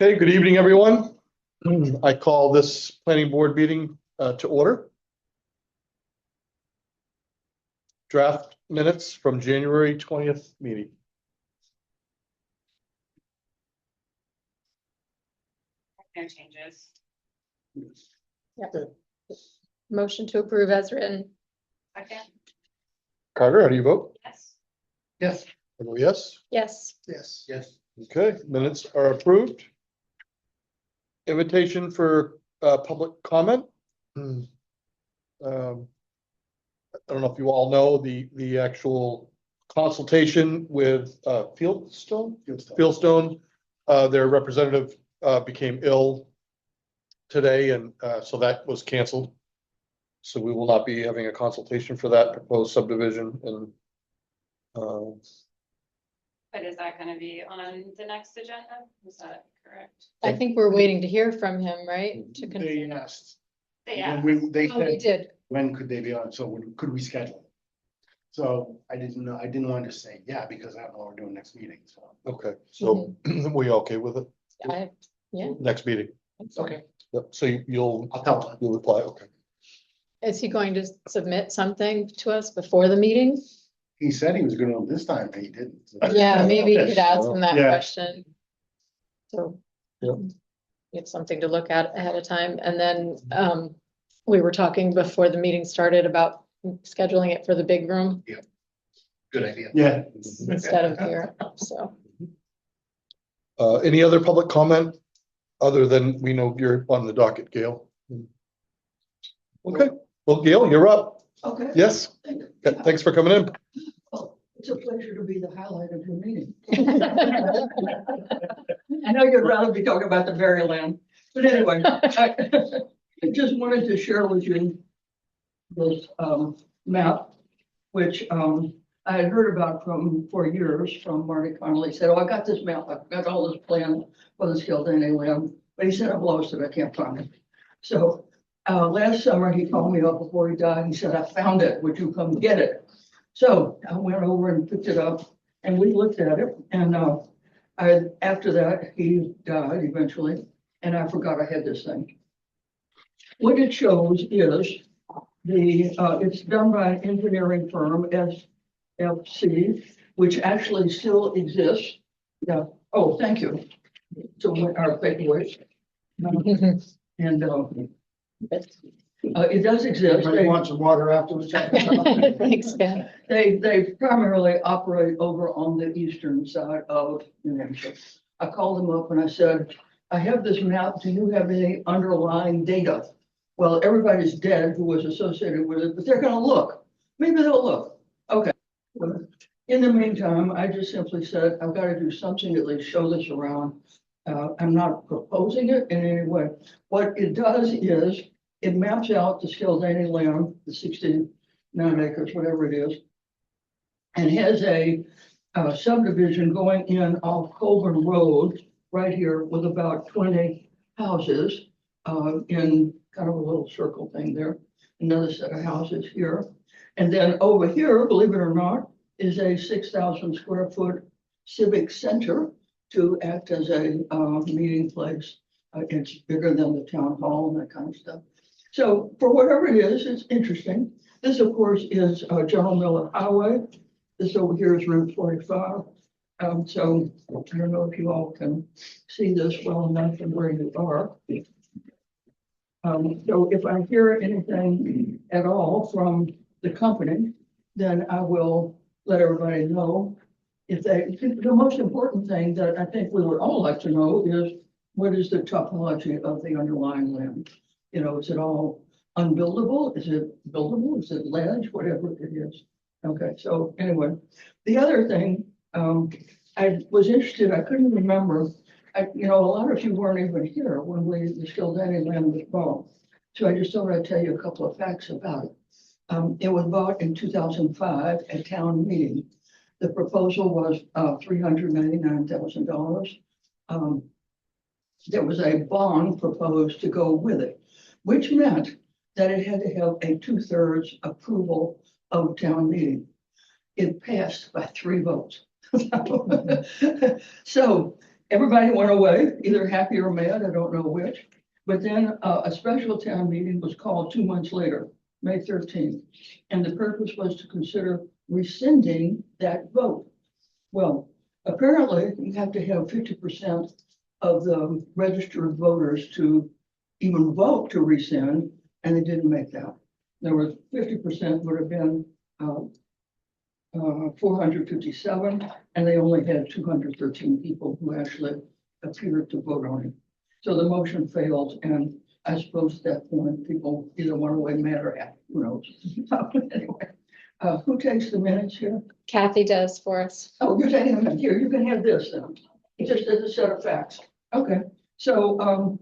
Okay, good evening, everyone. I call this planning board meeting to order. Draft minutes from January 20th meeting. No changes. Motion to approve as written. Second. Carter, how do you vote? Yes. Yes. I vote yes. Yes. Yes. Yes. Okay, minutes are approved. Invitation for public comment. I don't know if you all know the actual consultation with Fieldstone. Their representative became ill today, and so that was canceled. So we will not be having a consultation for that proposed subdivision. And But is that gonna be on the next agenda? Is that correct? I think we're waiting to hear from him, right? To They confirm. asked, Yeah. they Oh, we said, did. when could they be on? So could we schedule? So I didn't know, I didn't want to say, yeah, because I don't know what we're doing next meeting, so. okay, so we okay with it? Yeah. Next meeting. Okay, Yep, so you'll I'll tell them. you'll reply, okay. Is he going to submit something to us before the meeting? He said he was gonna do it this time, but he didn't. Yeah, maybe you could ask him that Yeah. question. So. Yep. Get something to look at ahead of time. And then we were talking before the meeting started about scheduling it for the big room Good idea. Yeah. instead of here, so. Any other public comment other than we know you're on the docket, Gail? Okay, well, Gail, you're up. Okay. Yes, thanks for coming in. Well, it's a pleasure to be the highlight of your meeting. I know you'd rather be talking about the Maryland, but anyway, I just wanted to share with you this map, which I had heard about for years from Marty Connolly. He said, "Oh, I got this map. I've got all this plan for the Skildane land," but he said, "I've lost it. I can't find it." So last summer, he called me up before he died. He said, "I found it. Would you come get it?" So I went over and picked it up and we looked at it. And after that, he died eventually. And I forgot I had this thing. What it shows is it's done by an engineering firm, SFC, which actually still exists. Yeah. Oh, thank you. So our paperwork. And it does exist. Anybody want some water afterwards? Thanks, Ben. They primarily operate over on the eastern side of New Hampshire. I called them up and I said, "I have this map. Do you have any underlying data?" Well, everybody's dead who was associated with it, but they're gonna look. Maybe they'll look. Okay. In the meantime, I just simply said, I've got to do something to at least show this around. I'm not proposing it in any way. What it does is it maps out the Skildane land, the 69 acres, whatever it is, and has a subdivision going in off Colburn Road right here with about 20 houses in kind of a little circle thing there. Another set of houses here. And then over here, believe it or not, is a 6,000 square foot civic center to act as a meeting place. It's bigger than the town hall and that kind of stuff. So for whatever it is, it's interesting. This, of course, is General Miller Highway. This over here is Route 45. So I don't know if you all can see this well enough from where you are. So if I hear anything at all from the company, then I will let everybody know. The most important thing that I think we would all like to know is what is the topology of the underlying land? You know, is it all unbuildable? Is it buildable? Is it ledge? Whatever it is. Okay, so anyway, the other thing, I was interested, I couldn't remember. A lot of you weren't even here when the Skildane land was bought. So I just thought I'd tell you a couple of facts about it. It was bought in 2005 at town meeting. The proposal was $399,000. There was a bond proposed to go with it, which meant that it had to have a 2/3 approval of town meeting. It passed by 3 votes. So everybody went away, either happy or mad, I don't know which. But then a special town meeting was called 2 months later, May 13th. And the purpose was to consider rescinding that vote. Well, apparently you have to have 50% of the registered voters to even vote to rescind, and they didn't make that. There was 50% would have been 457, and they only had 213 people who actually appeared to vote on it. So the motion failed, and I suppose at that point, people either went away mad or happy, who knows? Anyway, who takes the minutes here? Kathy does for us. Oh, you're taking them here, you can have this then, just as a set of facts. Okay, so,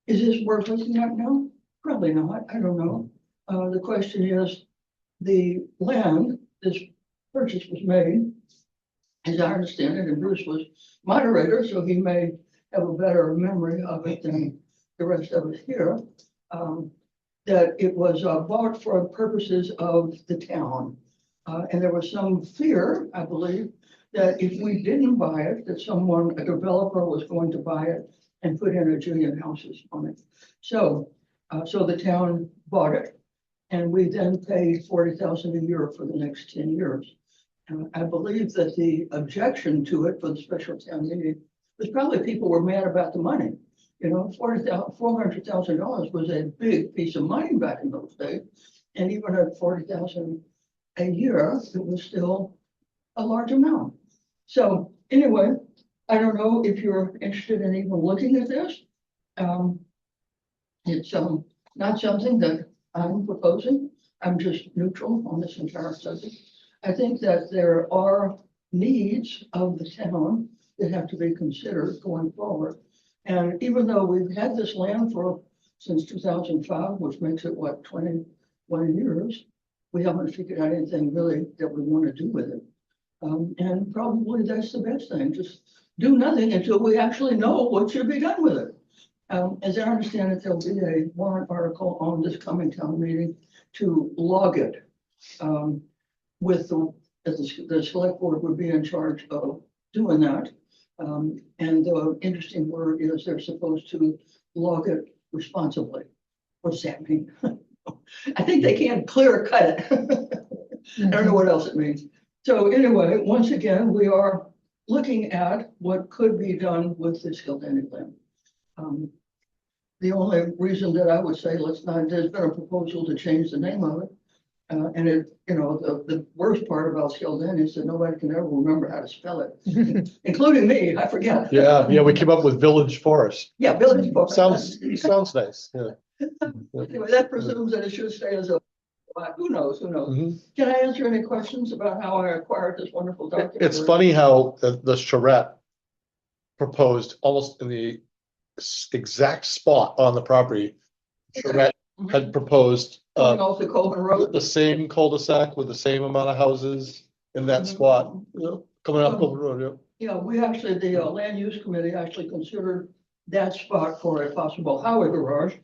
is this worth looking at now? Probably not, I don't know. The question is, the land, this purchase was made, as I understand it, and Bruce was moderator, so he may have a better memory of it than the rest of us here. That it was bought for purposes of the town. And there was some fear, I believe, that if we didn't buy it, that someone, a developer was going to buy it and put in a jillion houses on it. So, so the town bought it. And we then paid 40,000 a year for the next 10 years. I believe that the objection to it for the special town meeting was probably people were mad about the money. You know, $400,000 was a big piece of money back in those days. And even at 40,000 a year, it was still a large amount. So anyway, I don't know if you're interested in even looking at this. It's not something that I'm proposing. I'm just neutral on this entire subject. I think that there are needs of the town that have to be considered going forward. And even though we've had this land since 2005, which makes it what, 21 years, we haven't figured out anything really that we want to do with it. And probably that's the best thing, just do nothing until we actually know what should be done with it. As I understand it, there'll be a warrant article on this coming town meeting to log it. With the select board would be in charge of doing that. And the interesting word is they're supposed to log it responsibly. What's that mean? I think they can't clear cut it. I don't know what else it means. So anyway, once again, we are looking at what could be done with this Kildani land. The only reason that I would say let's not, there's been a proposal to change the name of it. And it, you know, the worst part about Kildani is that nobody can ever remember how to spell it, including me, I forget. Yeah, we came up with Village Forest. Yeah, Village Forest. Sounds nice, yeah. Anyway, that presumes that it should stay as a, who knows? Mhm. Can I answer any questions about how I acquired this wonderful document? It's funny how the charrette proposed almost in the exact spot on the property. Charrette had proposed Coming off the Coleman Road. the same cul-de-sac with the same amount of houses in that spot, you know, coming up Coleman Road, Yeah, we actually, the land use committee actually considered that spot for a possible highway garage.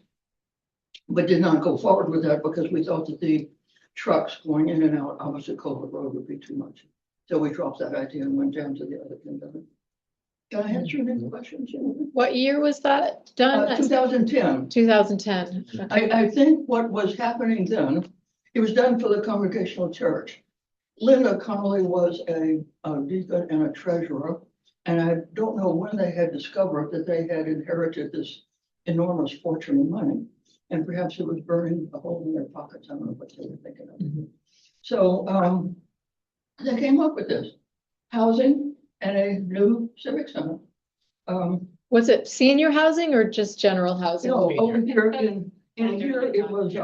But did not go forward with that because we thought that the trucks going in and out opposite Coleman Road would be too much. So we dropped that idea and went down to the other thing. Can I answer any questions? What year was that done? 2010. 2010. I think what was happening then, it was done for the Congregational Church. Linda Connolly was a deacon and a treasurer, and I don't know when they had discovered that they had inherited this enormous fortune of money, and perhaps it was burning a hole in their pockets. I don't know what they were thinking of. So they came up with this housing and a new civic center. Was it senior housing or just general housing? No, over here in here it was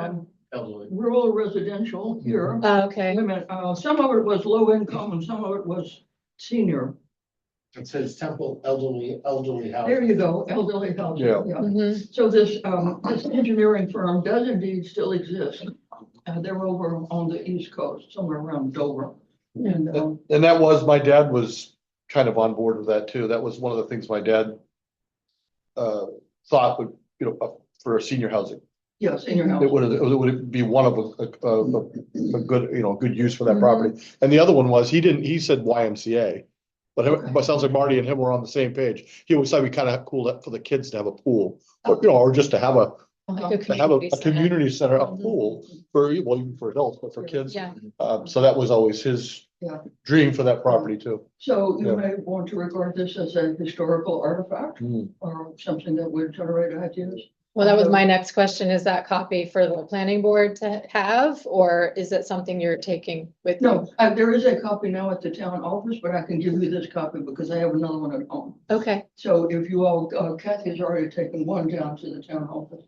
rural residential here. Okay. Wait a minute, some of it was low income and some of it was senior. It says Temple elderly housing. There you go, elderly housing. Yeah. Mhm. So this engineering firm does indeed still exist. They're over on the East Coast, somewhere around Dover. And And that was, my dad was kind of on board with that too. That was one of the things my dad thought would, you know, for senior housing. yeah, senior It housing. would be one of a good, you know, good use for that Mhm. property. And the other one was, he said YMCA. But it sounds like Marty and him were on the same page. He always said we kind of cool that for the kids to have a pool, or, you know, or just to have a Like a to have a community center. community center, a Mhm. pool for, well, even for adults, but for kids. Yeah, So that was always his Yeah. dream for that property too. So you Yeah. may want to regard this as a historical artifact or something that would generate ideas. well, that was my next question. Is that copy for the planning board to have, or is it something you're taking with you? No, there is a copy now at the town office, but I can give you this copy because I have another one at home. Okay, So if you all, Kathy's already taken one down to the town office.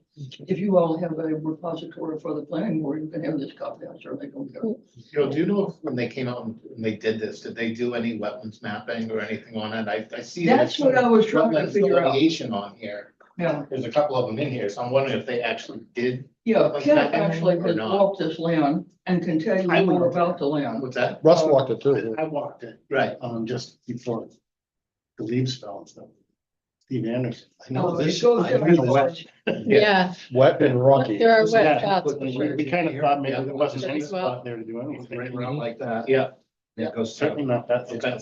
If you all have a repository for the planning board, you can have this copy. I certainly don't care. Do you know if when they came out and they did this, did they do any wetlands mapping or anything on it? I see. That's what I was trying to wetlands figure out. delineation on here. Yeah, There's a couple of them in here, so I'm wondering if they actually did. yeah, Like Kent that actually or has not? walked this land and can tell you I more went about the land. What's that? Russ walked it too. I walked it, Right. just before the leaves fell and stuff. Steve Anderson. I know Oh, it this. goes I down know to wet. yeah, Wet and rocky. there are Yeah, wet spots for we sure. kind of thought maybe Yeah. there wasn't any As well. spot there to do anything. Right around like that. Yeah. It goes Certainly not that. Okay. thick.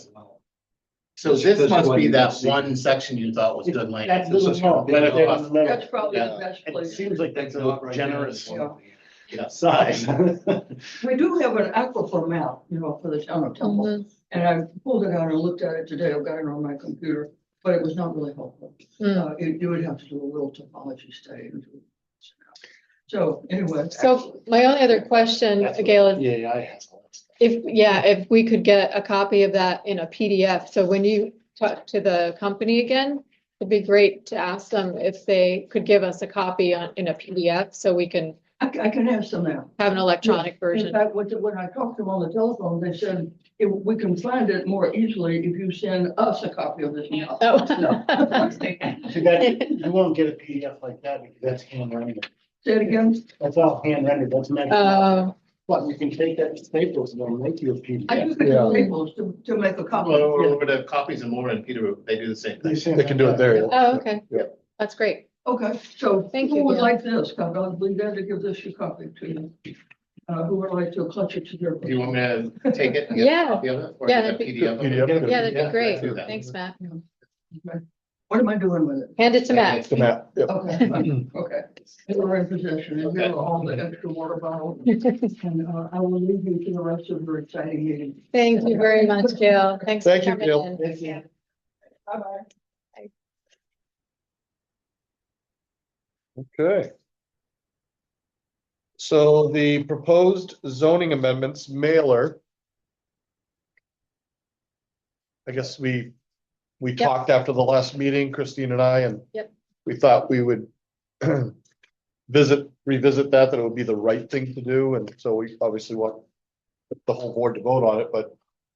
So this This must one be you that see. one section you thought was good land. That This little is small bit kind there of in the middle. That's probably the Yeah. best It place. seems like that's a generous Yeah. Yeah. size. We do have an aquifer map, you know, for the town of Temple. Mhm. And I pulled it out and looked at it today. I've got it on my computer, but it was not really helpful. Mm. You would have to do a real topology study. So anyway. So my only other question, Gail, is Yeah, I have. if we could get a copy of that in a PDF, so when you talk to the company again, it'd be great to ask them if they could give us a copy in a PDF, so we can I can have some now. have an electronic In version. fact, when I talked to them on the telephone, they said, if we can find it more easily if you send us a copy of this now. Oh. You won't get a PDF like that because that's hand rendered. Say it again. That's all hand rendered. That's meant. But you can take that to Staples and they'll make you a I PDF. use the Yeah. Staples to make a copy. Well, over the copies and more in Peter, they do the same thing. They can do it there. Oh, okay. Yeah. That's great. Okay, so Thank who you, would Gail. like this? I'll be glad to give this a copy to you. Who would like to clutch it to their? Do you want me to take it and get Yeah. a copy of it? Or Yeah, get a that'd be PDF of it? PDF. Yeah, that'd Yeah, be great. do that. Thanks, Matt. Okay. What am I doing with it? Hand it to Matt. The map. Yep. Okay, fine. Okay. We're in possession and here are all the extra water bottles. And I will leave you to the rest of your exciting meeting. Thank you very much, Gail. Thanks for Thank you, coming Gail. in. Thank you. Bye-bye. Okay. So the proposed zoning amendments mailer. I guess we Yep. talked after the last meeting, Christine and I, and Yep. we thought we would revisit that it would be the right thing to do, and so we obviously want the whole board to vote on it, but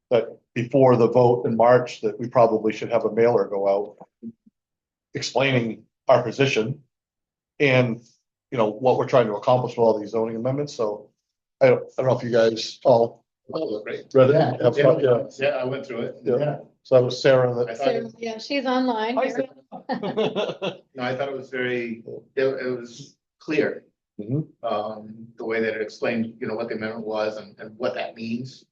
that before the vote in March, that we probably should have a mailer go out explaining our position and, you know, what we're trying to accomplish with all these zoning amendments, so I don't know if you guys all Oh, great. read it. Yeah. Have fun, yeah. Yeah, I went through it. Yeah. So that was Sarah I that. thought So, yeah, she's online. Hi, Here. No, I thought it was it was clear. Mhm. The way that it explained, you know, what the amendment was and what that means.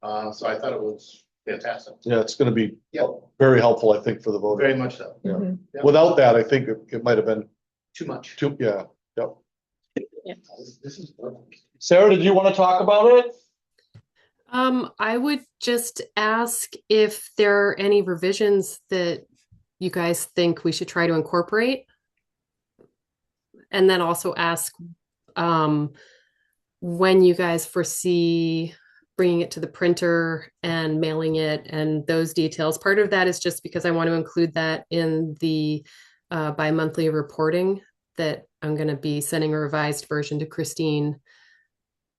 So I thought it was fantastic, Yeah, it's gonna be Yep. very helpful, I think, for the very voter. much so. Yeah. Mhm. Without that, I think it might have been Too much. too, yeah, yep. This is perfect. Sarah, did you want to talk about it? I would just ask if there are any revisions that you guys think we should try to incorporate. And then also ask when you guys foresee bringing it to the printer and mailing it and those details. Part of that is just because I want to include that in the bi-monthly reporting that I'm going to be sending a revised version to Christine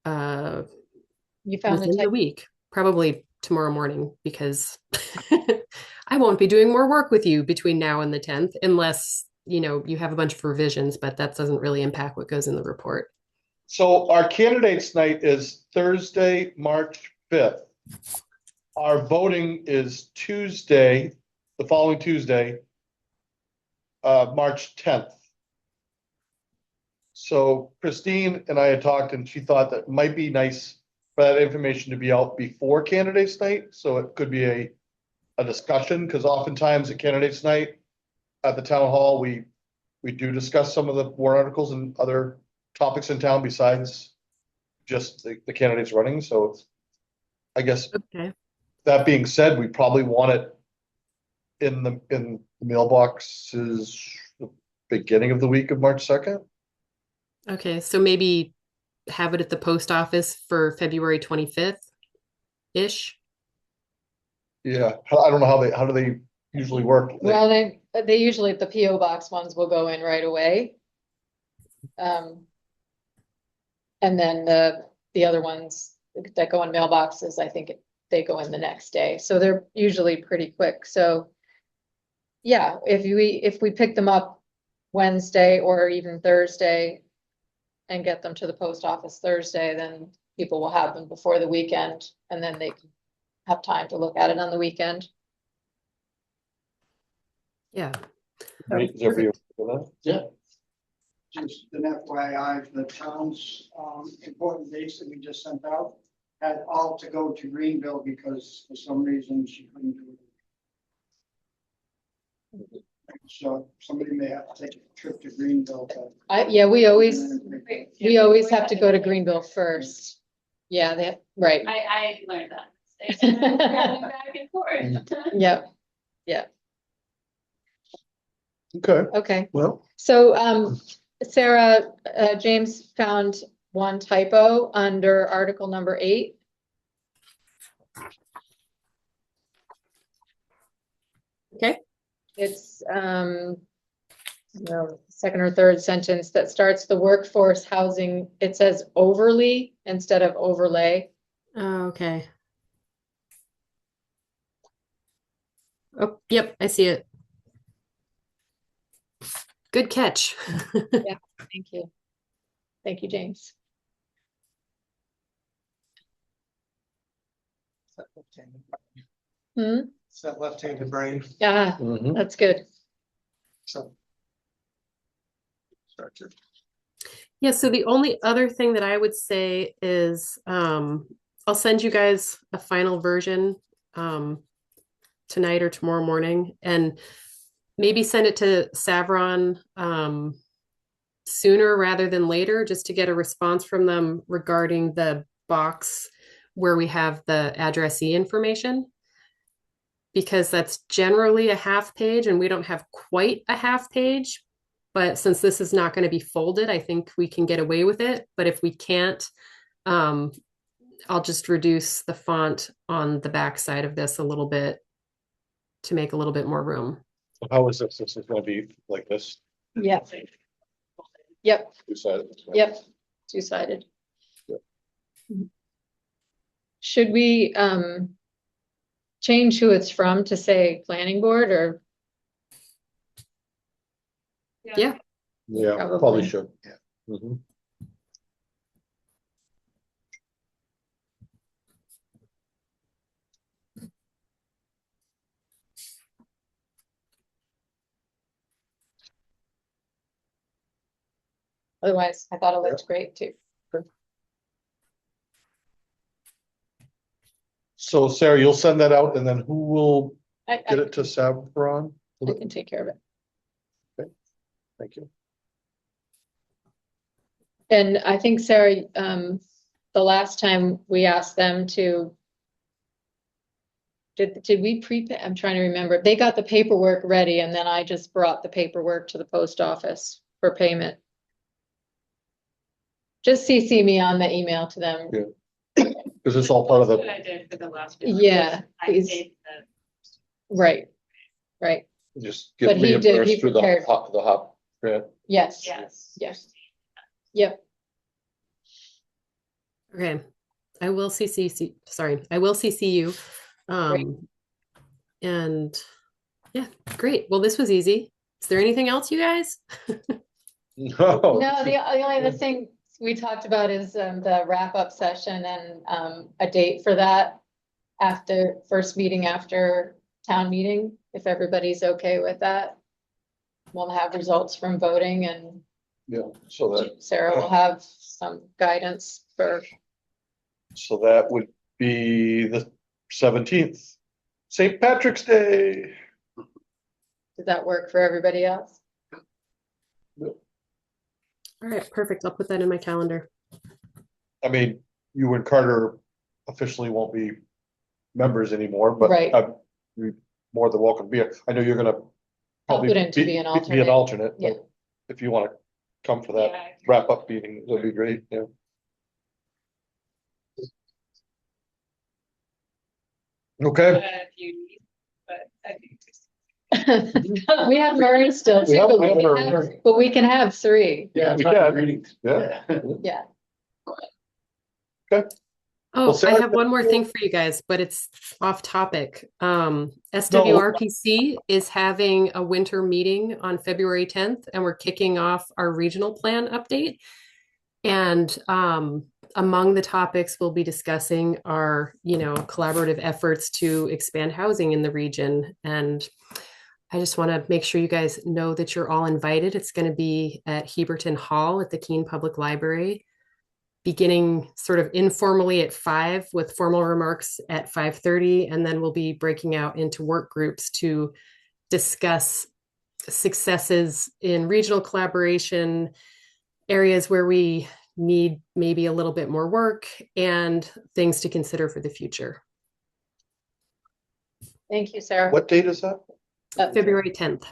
You found the within the type. week, probably tomorrow morning, because I won't be doing more work with you between now and the 10th, unless, you know, you have a bunch of revisions, but that doesn't really impact what goes in the report. So our candidates night is Thursday, March 5th. Our voting is Tuesday, the following Tuesday, March 10th. So Christine and I had talked and she thought that might be nice for that information to be out before candidates night. So it could be a a discussion, because oftentimes at candidates night at the town hall, we do discuss some of the warrant articles and other topics in town besides just the candidates running, so it's, I guess, Okay. that being said, we probably want it in the mailboxes the beginning of the week of March 2nd. Okay, so maybe have it at the post office for February 25th-ish. Yeah, I don't know how do they usually work? Well, they usually, the PO box ones will go in right away. And then the other ones that go in mailboxes, I think they go in the next day, so they're usually pretty quick, so. Yeah, if we pick them up Wednesday or even Thursday and get them to the post office Thursday, then people will have them before the weekend, and then they can have time to look at it on the weekend. Yeah. Is everybody okay with that? Just an FYI, the town's important dates that we just sent out had all to go to Greenville because for some reason she couldn't do it. So somebody may have to take a trip to Greenville. Yeah, we always have to go to Greenville first. Yeah, right. I learned that. Going back and forth. Yep. Okay, Okay. well, So, Sarah, James found one typo under article number 8. Okay. It's, second or third sentence that starts the workforce housing, it says overly instead of overlay. Oh, okay. Oh, yep, I see it. Good catch. Thank you. Thank you, James. Hmm? It's that left-handed brain. Yeah, mhm. that's good. So. Yeah, so the only other thing that I would say is I'll send you guys a final version tonight or tomorrow morning, and maybe send it to Savron sooner rather than later, just to get a response from them regarding the box where we have the addressee information. Because that's generally a half page and we don't have quite a half page. But since this is not going to be folded, I think we can get away with it. But if we can't, I'll just reduce the font on the back side of this a little bit to make a little bit more room. So how is this? This is gonna be like this? Yep. Yep, Two-sided? yep, two-sided. Yep. Should we change who it's from to say planning board or? Yeah. Yeah, Probably. probably should. Yeah. Mhm. Otherwise, I thought it looked great too. So Sarah, you'll send that out and then who will I get it to Savron? can take care of it. Thank you. And I think, Sarah, the last time we asked them to. Did we I'm trying to remember. They got the paperwork ready and then I just brought the paperwork to the post office for payment. Just CC me on the email to them. Yeah. Because it's all part of That's what the, I did for the last one. Yeah, I please. paid the. Right, right. just But get he did, he reimbursed through the prepared. hop grant. Yes, Yes. yes. Yep, Okay. I will CC you. Great. And yeah, great. Well, this was easy. Is there anything else, you guys? No. no, the only other thing we talked about is the wrap-up session and a date for that after first meeting after town meeting, if everybody's okay with that. We'll have results from voting and Yeah, so Sarah will have some guidance for, that would be the 17th. St. Patrick's Day. Does that work for everybody else? All right, perfect. I'll put that in my calendar. I mean, you and Carter officially won't be members anymore, but Right. you're more than welcome to be here. I know you're gonna probably put in to be an alternate. alternate, Yeah. but if you want to come for that Yeah. wrap up meeting, that'd be great, yeah. Okay. If you need, but I think. We have Murray still We too, have- but we have we can Murray. have, but we can have three. Yeah, We try can. reading. Yeah. Yeah. Oh, Sarah- I have one more thing for you guys, but it's off topic. SWRPC is having a winter meeting on February 10th, and we're kicking off our regional plan update. And among the topics we'll be discussing are, collaborative efforts to expand housing in the region. And I just want to make sure you guys know that you're all invited. It's going to be at Heberton Hall at the Keene Public Library, beginning sort of informally at 5 with formal remarks at 5:30. And then we'll be breaking out into work groups to discuss successes in regional collaboration, areas where we need maybe a little bit more work, and things to consider for the future. Thank you, Sarah. What date is that? February 10th.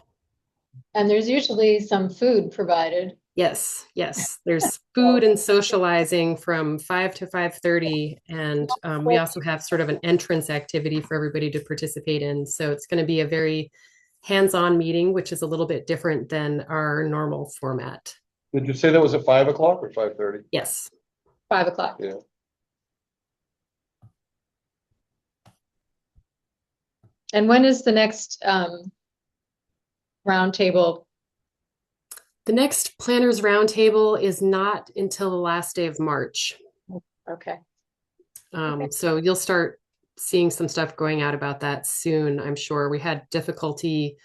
And there's usually some food provided. Yes, yes. There's food and socializing from 5 to 5:30. And we also have sort of an entrance activity for everybody to participate in. So it's going to be a very hands-on meeting, which is a little bit different than our normal format. Did you say that was at 5 o'clock or 5:30? Yes. 5 o'clock. Yeah. And when is the next roundtable? The next Planners Roundtable is not until the last day of March. Okay. So you'll start seeing some stuff going out about that soon, I'm sure. We had difficulty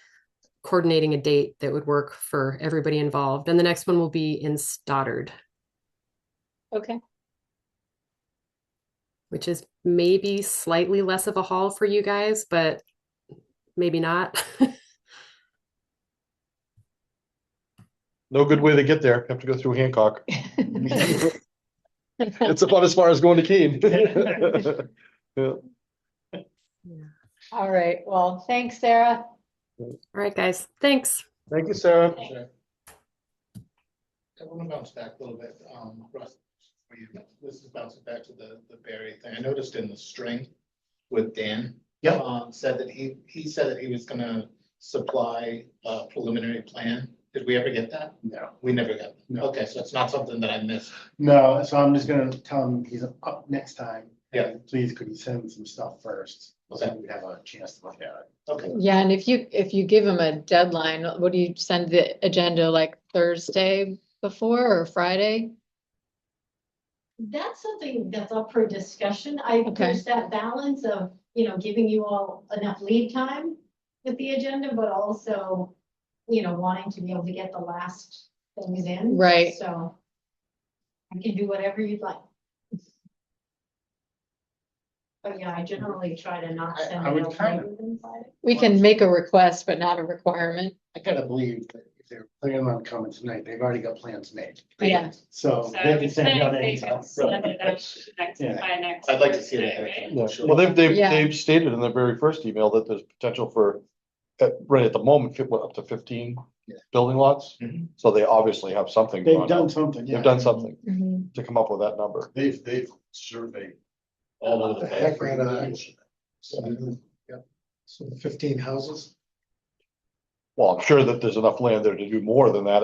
coordinating a date that would work for everybody involved. And the next one will be in Stoddard, Okay. which is maybe slightly less of a haul for you guys, but maybe not. No good way to get there. Have to go through Hancock. It's about as far as going to Keene. Yeah. All right. Well, thanks, Sarah. All right, guys. Thanks. Thank you, Sarah. Sure. I want to bounce back a little bit, Russ, this is bouncing back to the Barry thing. I noticed in the string with Dan. Yeah. Said that he said that he was gonna supply a preliminary plan. Did we ever get that? No. We never got that. No. Okay, so it's not something that I missed. No, so I'm just gonna tell him he's up next time. Yeah. And please, could he send some stuff first? So Okay. we have a chance to look at it. Okay. Yeah, and if you give them a deadline, would you send the agenda like Thursday before or Friday? That's something that's up for discussion. Okay. There's that balance of, giving you all enough lead time with the agenda, but also, wanting to be able to get the last things in. Right. So I can do whatever you'd like. But yeah, I generally try to not send I it would out kind of- later than Friday. We can make a request, but not a requirement. I gotta believe that if they're planning on coming tonight, they've already got plans made. Yeah. So So they I can would send it out think they anytime. could send it out next, Yeah. by next. I'd like to see it Thursday, ahead of right? time. Yeah. Sure. Well, they've Yeah. stated in the very first email that there's potential for, right at the moment, up to 15 Yeah. building lots. Mhm. So they obviously have something. They've drawn done up. something, yeah. They've done something Mhm. to come up with that number. They've surveyed All over the place. heck out of that. So 15 houses. Well, I'm sure that there's enough land there to do more than that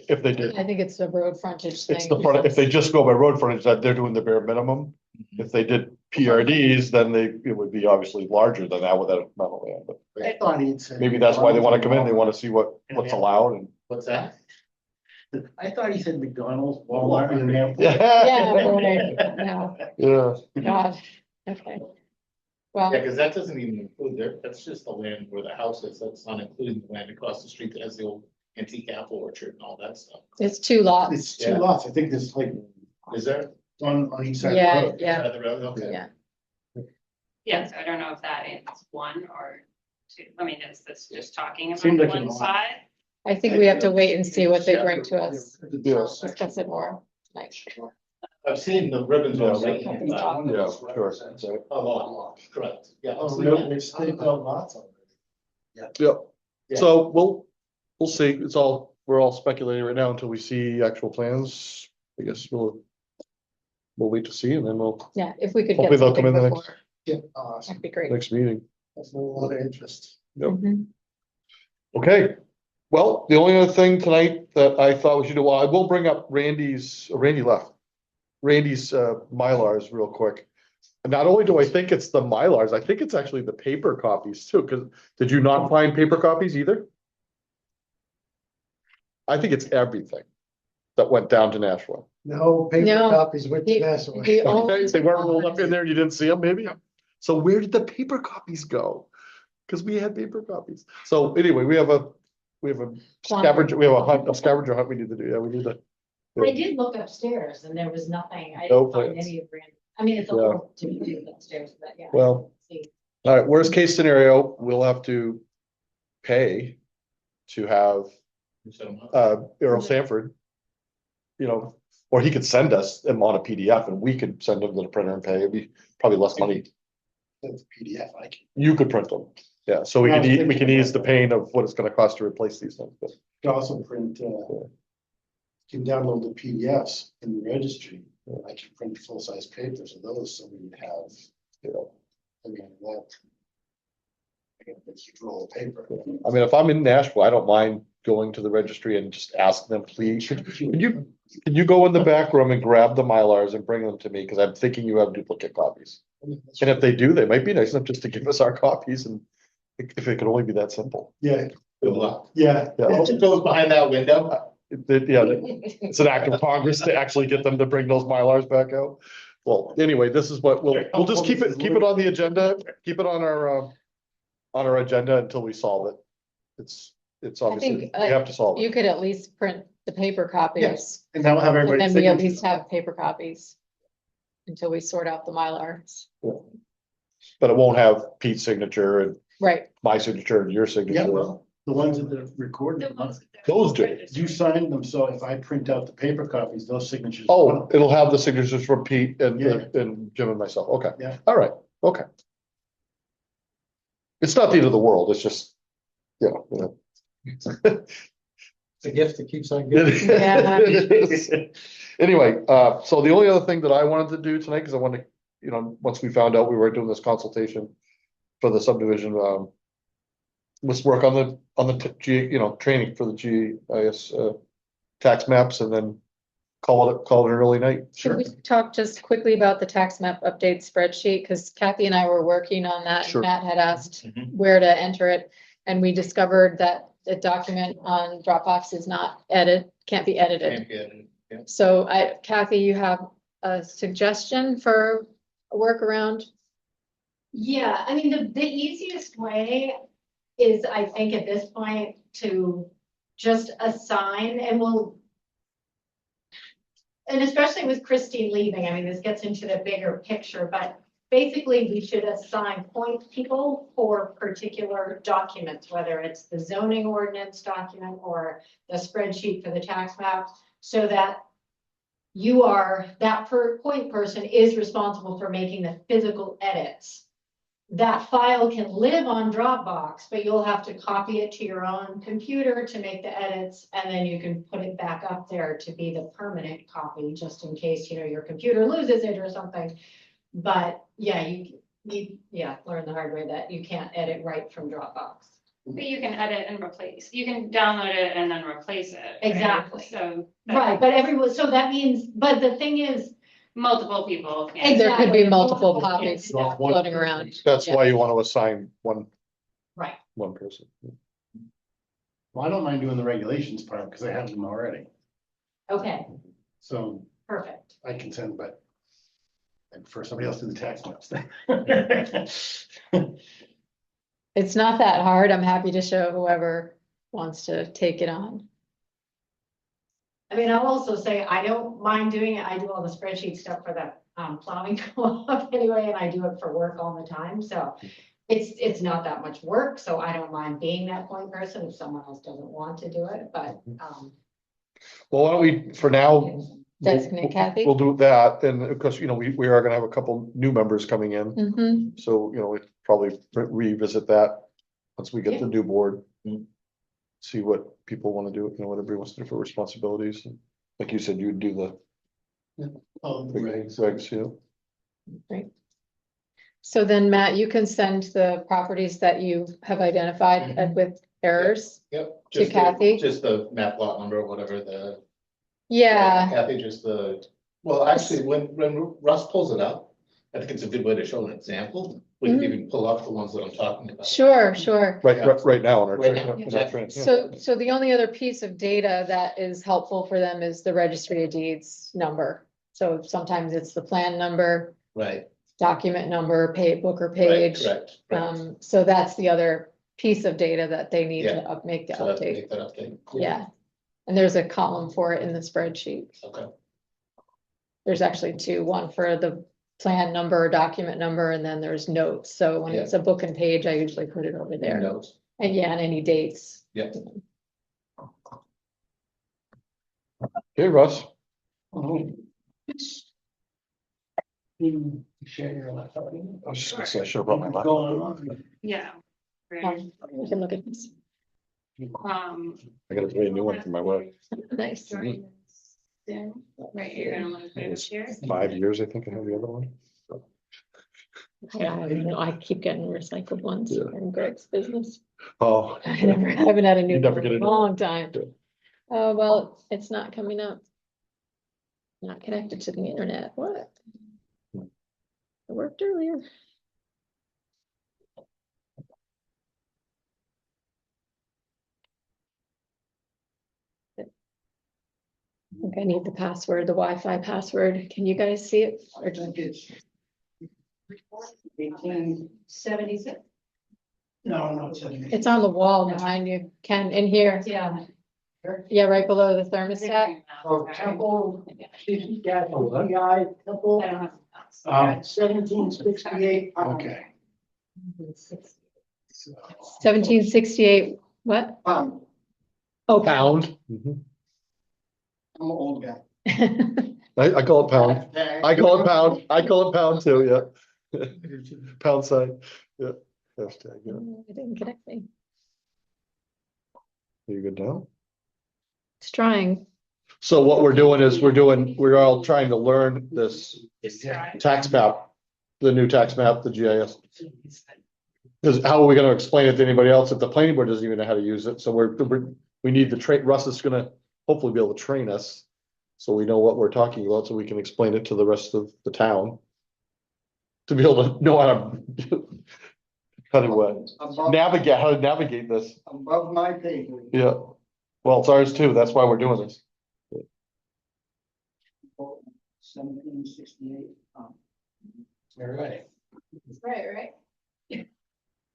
if they did. I think it's the road frontage thing. It's the front, if they just go by road frontage, that they're doing the bare minimum. If they did PRDs, then it would be obviously larger than that with that amount of land, but I thought he'd said. maybe that's why they want to come in. They want to see what's allowed and. What's that? I thought he said McDonald's, Walmart, and then. Yeah, right. No, Yeah. God, okay. Well, Yeah, because that doesn't even include there, that's just the land where the house is, that's not including the land across the street that has the old antique apple orchard and all that stuff. it's 2 lots. It's 2 Yeah. lots. I think there's like Is there? on each side of Yeah, the road. yeah. Side of the road? Okay. Yeah. Yeah, so I don't know if that is one or two. I mean, is this just talking about Seemed like one a lot. side? I think we have to wait and see what they bring to us. Yes. Discuss it more tonight. I've seen the ribbons Yeah. already. Yeah, sure. A lot, correct, yeah. I've Oh, seen really? that. They staked out lots already. Yep. Yeah. So we'll see. We're all speculating right now until we see actual plans. I guess we'll wait to see and then we'll Yeah, if we could Hopefully get they'll come something in the before, next- Yeah, awesome. that'd be great. next meeting. That's a lot of interest. Yep. Mhm. Okay, well, the only other thing tonight that I thought we should do, well, I will bring up Randy left. Randy's Mylars real quick. And not only do I think it's the Mylars, I think it's actually the paper copies too, because did you not find paper copies either? I think it's everything that went down to Nashua. No, paper No, copies went to he- Nassau. he only- Okay, they weren't rolled up in there, you didn't see them maybe? So where did the paper copies go? Because we had paper copies. So anyway, we have a scavenger, we have a scavenger hunt we need to do, yeah, we need to. I did look upstairs and there was nothing. I No didn't find plans. any of Brandon. I mean, it's a Yeah. little to do upstairs, but yeah. Well, See. all right, worst case scenario, we'll have to pay to have Earl Sanford. You know, or he could send us them on a PDF and we could send them to the printer and pay. It'd be probably less money. That's PDF, I can. You could print them. Yeah, so we can ease the pain of what it's gonna cost to replace these things, but You can also print, you can download the PDFs in the registry. I can print full-size papers of those, so we have, you know. I mean, that. I got this roll of paper. I mean, if I'm in Nashville, I don't mind going to the registry and just ask them, please, can you go in the back room and grab the Mylars and bring them to me? Cause I'm thinking you have duplicate copies. And if they do, they might be nice enough just to give us our copies and if it could only be that simple. Yeah, Good luck. yeah. Yeah. It goes behind that window. It's an act of Congress to actually get them to bring those Mylars back out. Well, anyway, this is what we'll just keep it on the agenda, keep it on our agenda until we solve it. It's obviously, think, we have to solve You it. could at least print the paper copies. Yes, and that will have And everybody. then we at least have paper copies. Until we sort out the Mylars. But it won't have Pete's signature and Right, my signature and your Yeah, signature. well, the ones that are recorded. The ones that Those do. registered. You signed them, so if I print out the paper copies, those signatures. Oh, it'll have the signatures from Pete and Yeah. Jim and myself. Okay. Yeah. All right. Okay. It's not the end of the world. It's just, you know. It's a gift that keeps on It giving. is. Anyway, so the only other thing that I wanted to do tonight, because I wanted, you know, once we found out we were doing this consultation for the subdivision, was work on the training for the GIS tax maps and then call it an early night. should we talk just quickly about the tax map update spreadsheet, because Kathy and I were working on that, Sure. and Matt had asked Mhm. where to enter it. And we discovered that the document on Dropbox is not can't be edited. Yeah. So Kathy, you have a suggestion for a workaround? Yeah, I mean, the easiest way is, I think, at this point, to just assign and especially with Christine leaving, I mean, this gets into the bigger picture, but basically we should assign point people for particular documents, whether it's the zoning ordinance document or the spreadsheet for the tax maps, so that that point person is responsible for making the physical edits. That file can live on Dropbox, but you'll have to copy it to your own computer to make the edits, and then you can put it back up there to be the permanent copy, just in case, your computer loses it or something. But yeah, you learn the hard way that you can't edit right from Dropbox. But you can edit and replace. You can download it and then replace it. right? Exactly. So. Right, but so that means, but the thing is, Multiple people. can- And there could be Exactly. multiple copies Not one floating around. That's Yeah. why you want to assign one right, person. Well, I don't mind doing the regulations part because I have them already, okay, so perfect. I can send, but. I prefer somebody else do the tax maps. It's not that hard. I'm happy to show whoever wants to take it on. I mean, I'll also say, I don't mind doing it. I do all the spreadsheet stuff for the plowing co-op anyway, and I do it for work all the time, so it's not that much work, so I don't mind being that point person if someone else doesn't want to do it, but, Well, why don't we, for now, Designate Kathy. we'll do that, and because, you know, we are gonna have a couple new members coming in, Mhm. so, you know, we probably revisit that once we get the new board. See what people wanna do, you know, what everybody wants to do for responsibilities, and like you said, you'd do the regs, yeah. So then, Matt, you can send the properties that you have identified with errors. Yep. To just the- Kathy? Just the map lot number, or whatever the. Yeah, Kathy, just well, actually, when Russ pulls it up, I think it's a good way to show an example. We can even pull up the ones that I'm talking about. sure. Right now on our. Right now, in our train, yeah. So the only other piece of data that is helpful for them is the registry of deeds number. So sometimes it's the plan number, Right. document number, book or Right, page. correct. So that's the other piece of data that they need Yeah. to make the So I have to update. make that update. Yeah. And there's a column for it in the spreadsheet. Okay. There's actually two, one for the plan number, document number, and then there's notes. So when Yeah. it's a book and page, I usually put it over there. Notes. And yeah, and any dates. Yeah. Okay, Russ, Share your laptop. I was just gonna say, I should have brought my laptop. Going on. Yeah. Right. We can look at this. I got a really new one for my work. Nice. Right, you're gonna want to put it here. 5 years, I think I have the other one. Yeah, I know, I keep getting recycled ones Yeah. from Greg's business. Oh. I haven't had a new You never one get in it. a long time. Yeah. Oh, well, it's not coming up. Not connected to the internet. What? It worked earlier. I think I need the password, the Wi-Fi password. Can you guys see it? I think it's 1876. No, it's. It's on the wall behind you, Ken, in here. yeah. Yeah, right below the thermostat. Oh, Temple, GI Temple, I don't have. 1768. Okay. 1768, what? I'm Oh, Pound. Mhm. an old guy. I call it pound. I call it pound. I call it pound too, yeah. Pound sign, yeah. Hashtag, yeah. It didn't connect me. Are you good now? It's trying. So what we're doing is we're all trying to learn this tax map, the new tax map, the GIS. Because how are we gonna explain it to anybody else if the planning board doesn't even know how to use it? So we need the Russ is gonna hopefully be able to train us. So we know what we're talking about, so we can explain it to the rest of the town. To be able to know how to navigate this. Above my pay grade. Yeah. Well, it's ours too. That's why we're doing this. 1768. All right. Right.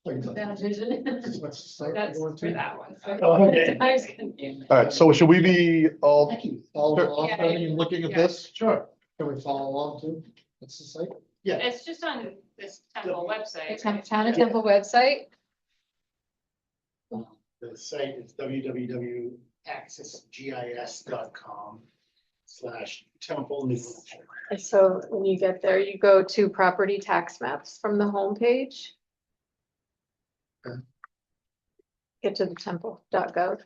What's the site That's going for to? that one. Oh, okay. I was confused. All right, so should we be all Thank you. follow along Yeah. and looking at Yeah. this? Sure. Can we follow along too? What's the site? Yeah. It's just on this temple website. Town of Temple website. The site is www.accessgis.com/temple. So when you get there, you go to property tax maps from the homepage. Get to the temple.gov.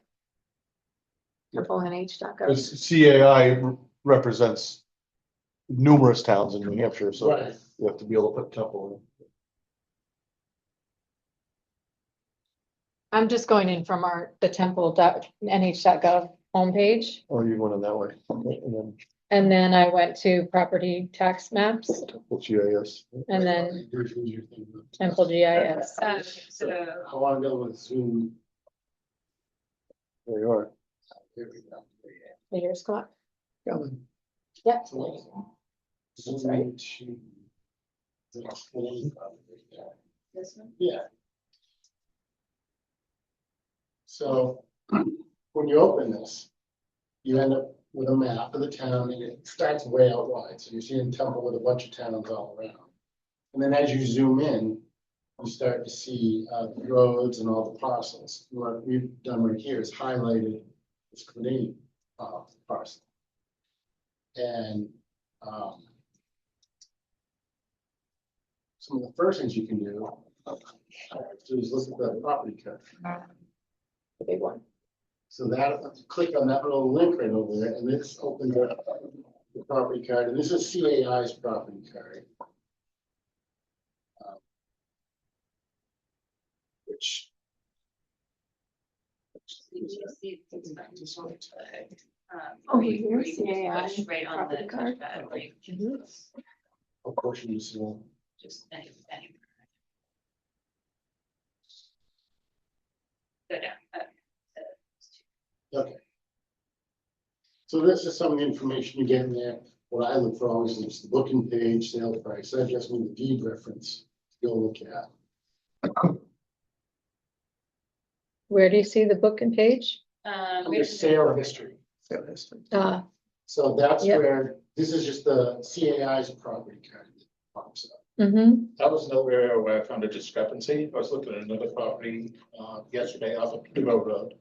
Temple.nh.gov. Because CAI represents numerous towns in New Hampshire, so Right. you have to be able to put Temple I'm just going in from the temple.nh.gov homepage. in, or you went in that way. And And then I went to property tax maps then Temple GIS. and then Temple GIS. So I want to go with Zoom. There you are. There we go. Here's Scott. Yeah. Yep. Zoom right. into- This one. Yeah. So when you open this, you end up with a map of the town, and it starts way out wide, so you're seeing Temple with a bunch of towns all around. And then as you zoom in, you start to see the roads and all the parcels. What we've done right here is highlighted this Canadian parcel. And some of the first things you can do is look at the property card. The big one. So that, click on that little link right over there, and this opens up the property card, and this is CAI's property card. Which. Did you see things back to Oh, where you here's can CAI push right on the property card. touchpad, like, Of course, you see one. just any. Go down. Okay. So this is some of the information you get in there. What I look for always is the booking page, sale price, that just means the deed reference to go look at. Where do you see the book and page? Under sale history. So that's Yep. where, this is just the CAI's property card that pops up. Mm-hmm. That was another area where I found a discrepancy. I was looking at another property yesterday off of Duo Road.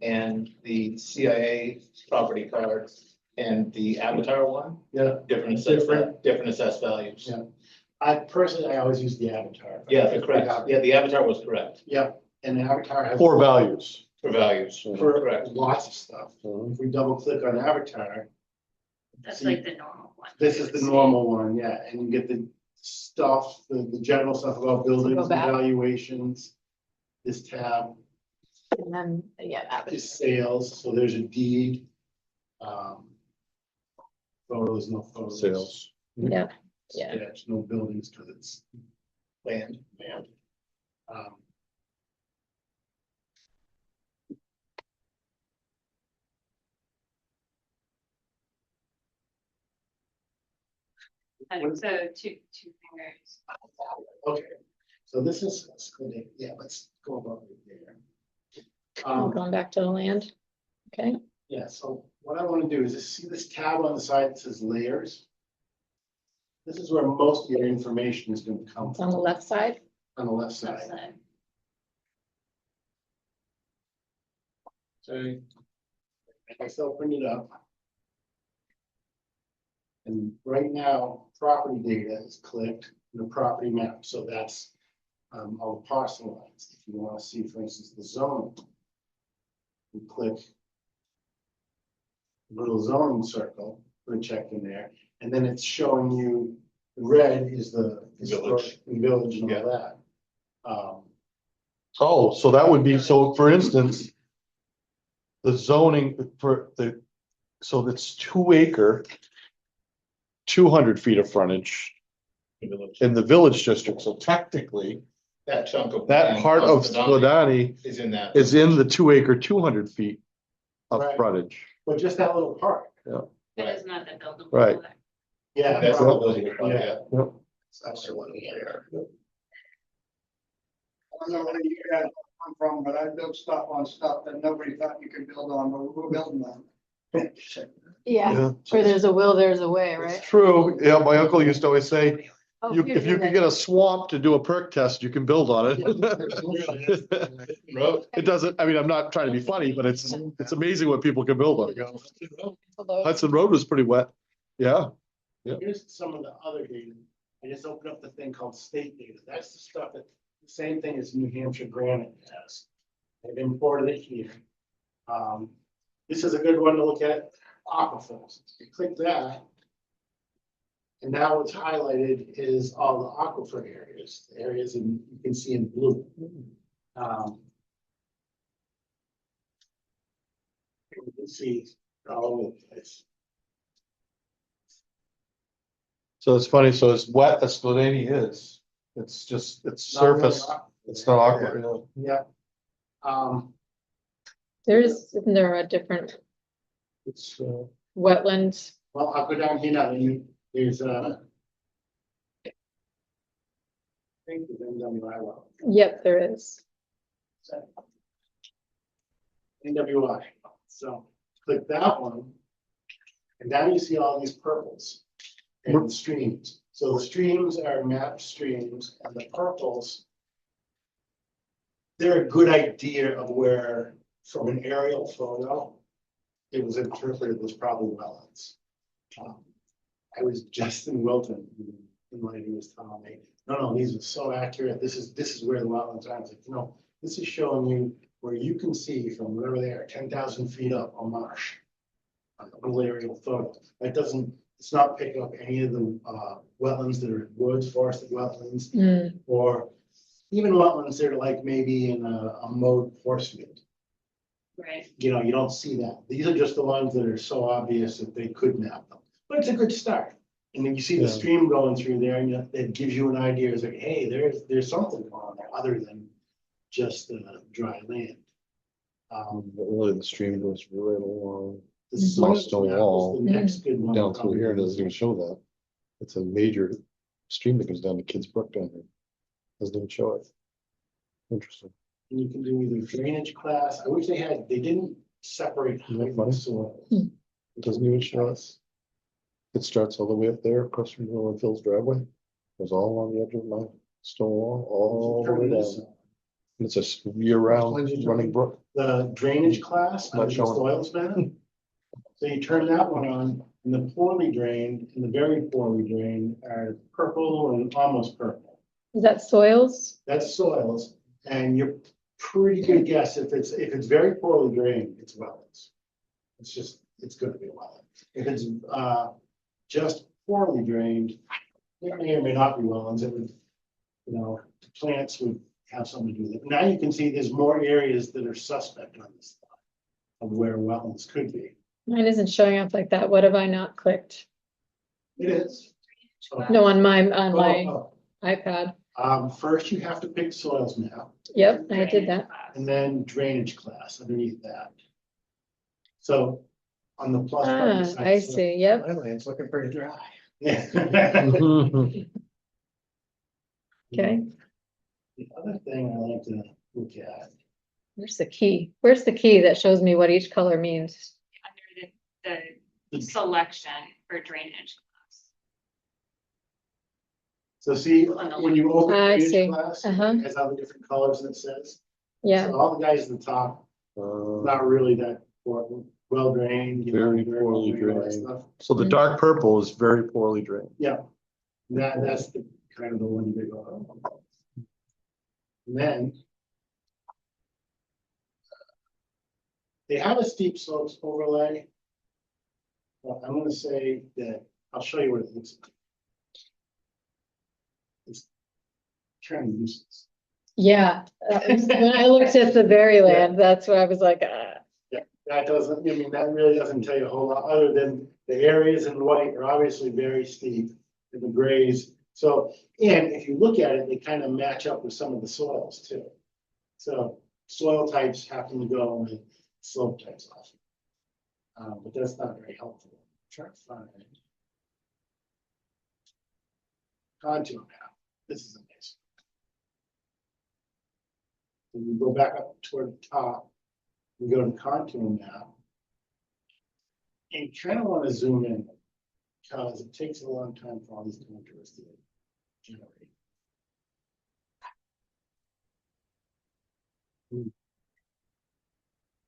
And the CIA property card and the Avatar one, Yeah. different assessed values. Yeah. I personally, I always use the Avatar. Yeah, they're correct. Yeah, the Avatar was correct Yeah, and the Avatar has. For values. for values. For Correct. lots of stuff. If we double click on Avatar, That's See, like the normal one. this is the normal one, yeah, and you get the stuff, the general stuff about buildings, Go back. evaluations. This tab And then, yeah, is sales, so there's a deed. Photos, no photos. Sales. yeah, yeah. Sketch, no buildings, because it's land. So two fingers. Okay, so this is, yeah, let's go about it there. I'm going back to the land. Okay, Yeah, so what I want to do is just see this tab on the side that says layers. This is where most of your information is going to come it's on the from, left side. on the left side. Outside. So let's open it up. And right now, property data is clicked in the property map, so that's all the parcel lines. If you want to see, for instance, the zoning, you click the little zoning circle, put a check in there, and then it's showing you the red is the Village. village and Yeah. all that. Oh, so that would be, so for instance, the zoning for the, so that's 2 acre, 200 feet of frontage in the village district. So technically, That chunk of. that land part on of Spadani Spadani is in that. is in the 2 acre, 200 feet of Right. frontage. But just that little part. It is not the buildable. Right. lot. Yeah. That's the probably. building, yeah. That's the one here. I don't know where you guys come from, but I built stuff on stuff that nobody thought you could build on, but we're building on. Yeah, where there's a will, there's a way, It's right? true. Yeah, my uncle used to always say, Oh, if you can get a swamp to do a perk test, you can build on it. Road. It doesn't, I mean, I'm not trying to be funny, but it's amazing what people can build on. Hudson Road was pretty wet. Yeah. Here's some of the other data. I just opened up the thing called state data. That's the stuff that, the same thing as New Hampshire Granite has. They've imported it here. This is a good one to look at, aquifers. You click that. And now what's highlighted is all the aquifer areas, the areas you can see in blue. You can see all over the place. So it's funny, so as wet as Spadani is, it's just, it's Not really surface, it's not awkward. Yeah. Isn't there a different It's, wetlands? Well, I'll go down here now, and there's I think the NWI law. Yep, there is. NWI, so click that one. And now you see all these purples and streams. So the streams are map streams and the purples, they're a good idea of where, from an aerial photo, it was interpreted as probably wetlands. I was just in Wilton, and when he was telling me, no, these are so accurate. This is where the wetlands are. I was like, no, this is showing you where you can see from wherever they are, 10,000 feet up a marsh. A little aerial photo. That doesn't, it's not picking up any of the wetlands that are woods, forested wetlands, or even wetlands that are like maybe in a mowed force field. Right. You know, you don't see that. These are just the ones that are so obvious that they could map them. But it's a good start. And then you see the stream going through there, and it gives you an idea. It's like, hey, there's something going on there other than just dry land. But really, the stream goes right along. The My soils stone map wall. is the next good one. Down through here, it doesn't even show that. It's a major stream that goes down to Kids Brook down here. Doesn't even show it. Interesting. And you can do either drainage class. I wish they didn't separate Isn't that height funny? of soil. It doesn't even show us. It starts all the way up there across from Phil's driveway. It goes all along the edge of my stone wall, all the way down. And it's a year-round running brook. The drainage class, Not under the showing. soils map. So you turn that one on, and the poorly drained and the very poorly drained are purple and almost purple. Is that soils? That's soils, and you're pretty good guess if it's very poorly drained, it's wetlands. It's gonna be a wetland. If it's just poorly drained, it may or may not be wetlands. It would, plants would have something to do with it. Now you can see there's more areas that are suspect on this stuff of where wetlands could be. Mine isn't showing up like that. What have I not clicked? It is. No, on my Oh, iPad. First you have to pick soils map Yep, I did that. and then drainage class underneath that. So on the plus. button side, I so- see. Yep. My land's looking pretty dry. Yeah. Okay. The other thing I like to look at, Where's the key? Where's the key that shows me what each color means? Under the selection for drainage class. so see, On the when you open I drainage see. class, Uh-huh. it has all the different colors that it says. Yeah. So all the guys at the top, not really that important, well drained. Very poorly all that drained. stuff. So the dark purple is very poorly drained. That's the kind of the one you go. Oh. And then they have a steep slopes overlay. Well, I'm gonna say that, I'll show you what it looks like. It's kind of useless. Yeah. When I looked at the Berryland, that's what I was like, That doesn't, I mean, that really doesn't tell you a whole lot, other than the areas in white are obviously very steep, and the grays. So, and if you look at it, they kind of match up with some of the soils too. So soil types happen to go with slope types often. But that's not very helpful. Try to find contour map. This is amazing. When we go back up toward the top, we go to contour map. And you kind of want to zoom in because it takes a long time for all these contours to generate.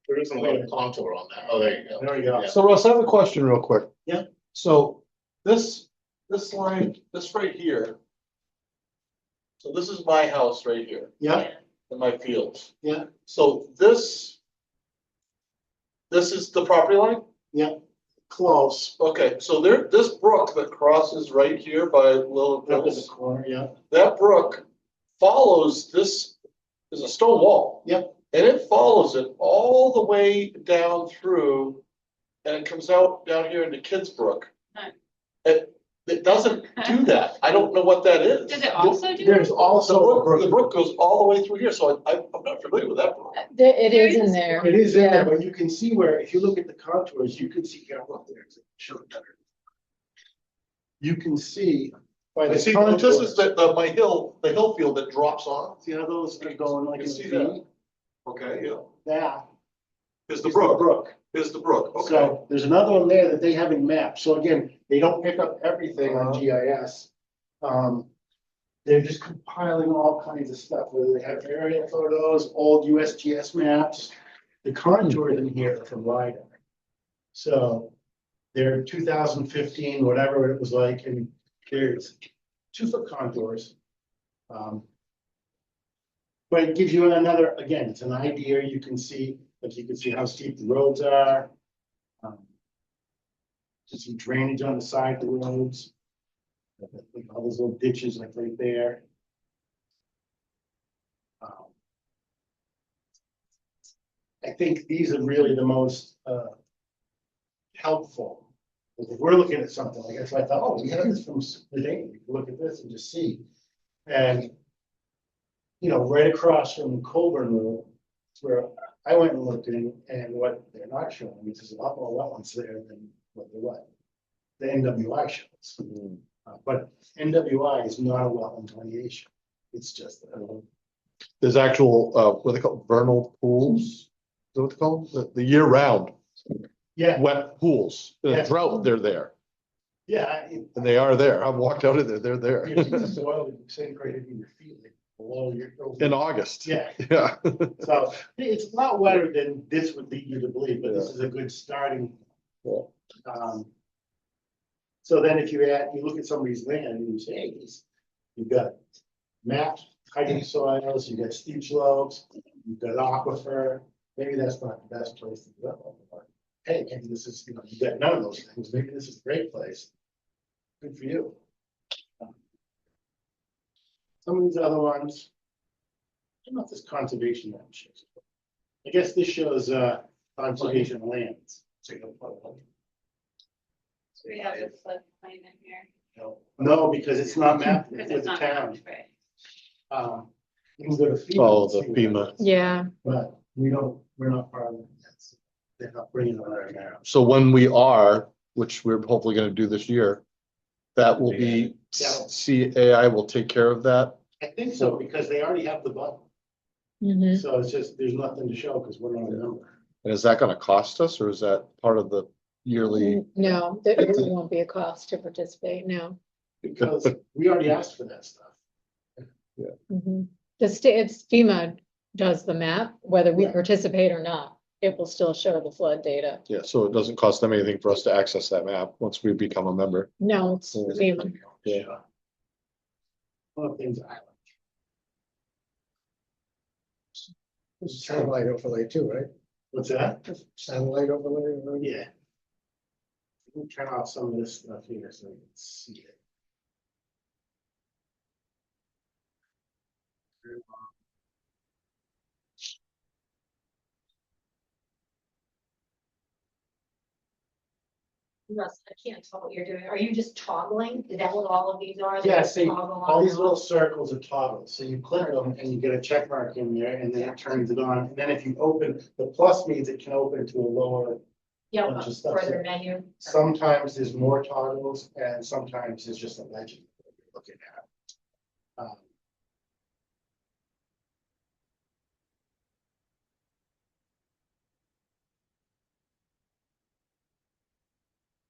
There isn't a lot of contour on that. Oh, there you go. There we go. Yeah. So Russ, I have a question real quick. Yeah. So this line, this right here. So this is my house right here Yeah, and my fields. yeah, So this is the property line? yeah, close. Okay, so this brook that crosses right here by Little Up in the Hills, corner, yeah, that brook follows this, is a stone wall. Yep. And it follows it all the way down through, and it comes out down here into Kids Brook. Huh. It doesn't do that. I don't know what that is. Does it also do? there's So also a the brook. brook goes all the way through here, so I'm not familiar with that brook. it is in there. It is in there, Yeah. but you can see where, if you look at the contours, you can see, up there, show it better. You can see by I the see, contours. this is my hill, the hill field that drops off. See how those are going like You in see the that? V? Okay, yeah. That Is is the brook. Brook. Here's the brook, okay. So there's another one there that they haven't mapped. So again, they don't pick up everything on GIS. They're just compiling all kinds of stuff, whether they have aerial photos, old USGS maps. The contours in here are from LiDAR. So they're 2015, whatever it was like, and there's 2-foot contours. But it gives you another, again, it's an idea. You can see, like you can see how steep the roads are. Just some drainage on the side of the roads. Like all those little ditches like right there. I think these are really the most helpful. If we're looking at something like this, I thought, oh, we have this from the day. We can look at this and just see. And you know, right across from Colburn Road, where I went and looked in, and what they're not showing is there's a lot more wetlands there than what the NWI shows. But NWI is not a wetland delineation. It's just There's actual, what they call vernal pools, is that what they call them? The year round yeah, wet pools. In a Yeah. drought, they're there, yeah. and they are there. I've walked out of there, they're there. The soil disintegrated in your feet, like below your. In August. Yeah, Yeah. so it's a lot wetter than this would lead you to believe, but this is a good starting. So then if you look at somebody's land and you say, hey, you've got mapped hiding soils, you've got steep slopes, you've got aquifer, maybe that's not the best place to develop. But hey, maybe this is, you know, you got none of those things, maybe this is a great place. Good for you. Some of these other ones, I don't know if this conservation map shows. I guess this shows conservation lands. So we have the floodplain in here. No, because it's not mapped Because with it's the not town. mapped, right? You can go to FEMA. Oh, and the see what FEMA. that is, Yeah, But we're not part of it. They're not bringing it right now. So when we are, which we're hopefully gonna do this year, that will be, Yeah. CAI will take care of that. I think so, because they already have the button. mhm. So it's just, there's nothing to show because we're not a member. And is that gonna cost us, or is that part of the yearly? No, there won't be a cost to participate, no. Because we already asked for that stuff. Mhm. The state, it's FEMA does the map, whether we Yeah. participate or not, it will still show the flood data. Yeah, so it doesn't cost them anything for us to access that map once we become a member. No, it's FEMA. Yeah. One of the things I like. It's a satellite overlay too, right? What's that? Satellite overlay. right? Yeah. Let me turn off some of this stuff here so you can see it. Russ, I can't tell what you're doing. Are you just toggling? Is that what all of these are? They Yeah, just see, toggle on all these and little off? circles are toggles, so you click them and you get a check mark in there and then it turns it on. And then if you open, the plus means it can open to a lower. Yeah, bunch of stuff. further menu. Sometimes there's more toggles and sometimes it's just a legend that you're looking at.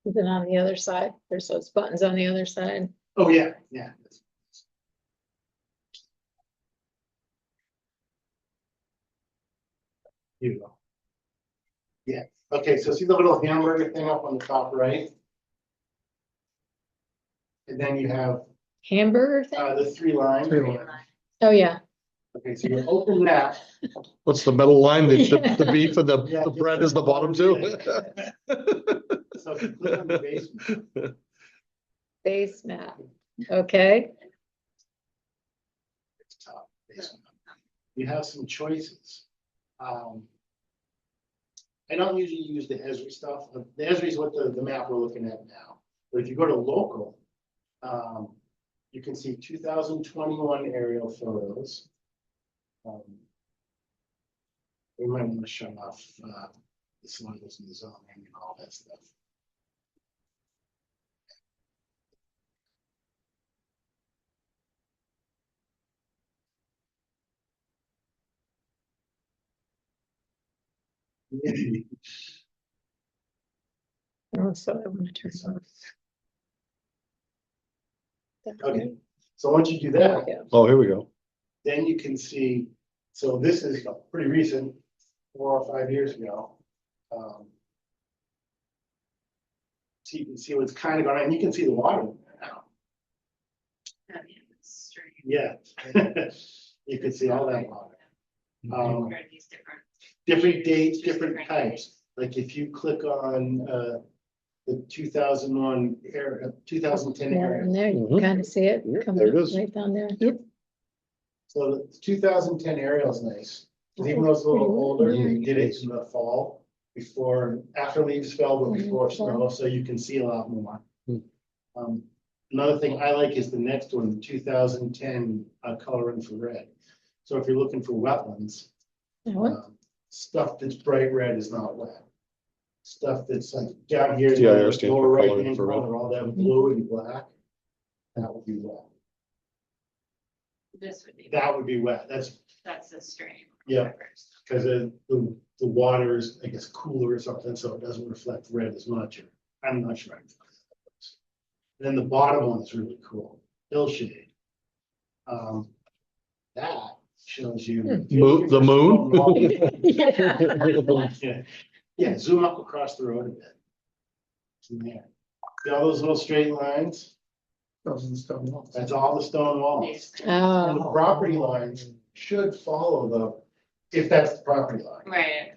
Is it on the other side? There's those buttons on the other side. Oh, yeah, yeah. Here you go. Yeah, okay, so see the little hamburger thing up on the top right? And then you have Hamburger thing? the 3 lines. Oh, yeah. Okay, so you open that. What's the middle line? The beef and Yeah, the bread is the bottom two? So if you click on the basement, Base map. Okay. it's top basement. You have some choices. I don't usually use the Esri stuff. The Esri is what the map we're looking at now. But if you go to local, you can see 2021 aerial photos. We might want to shut off the sliders in the zoning and all that stuff. Oh, so I want to turn it off. Okay, so once you do There that, we go. Oh, here we go. then you can see, so this is pretty recent, 4 or 5 years ago. So you can see what's kind of going on, and you can see the water now. Yeah. You can see all that water. Different dates, different types. Like if you click on the 2001 area, 2010 Yeah, area. and there you Mhm. kind of see it Yeah, coming there it up is. right down there. So the 2010 aerial is nice. 'Cause even though it's a little older, they did it in the fall before, after leaves fell, but before snow, so you can see a lot more. Another thing I like is the next one, the 2010 color infrared. So if you're looking for wetlands, That one? stuff that's bright red is not wet. Stuff that's like down here, in TIR the stands lower for right color hand infrared. corner, all that blue and black. That would be wet. This would be, That would be wet. that's a stream. Yeah. Because the water is, I guess, cooler or something, so it doesn't reflect red as much. I'm not sure. Then the bottom one is really cool, hillshade. That shows you. The moon? Yeah. Yeah, zoom up across the road a bit. In there. See all those little straight lines? Those are the stone walls. That's all the stone walls. And the Oh, property lines should follow if that's the property line. Right.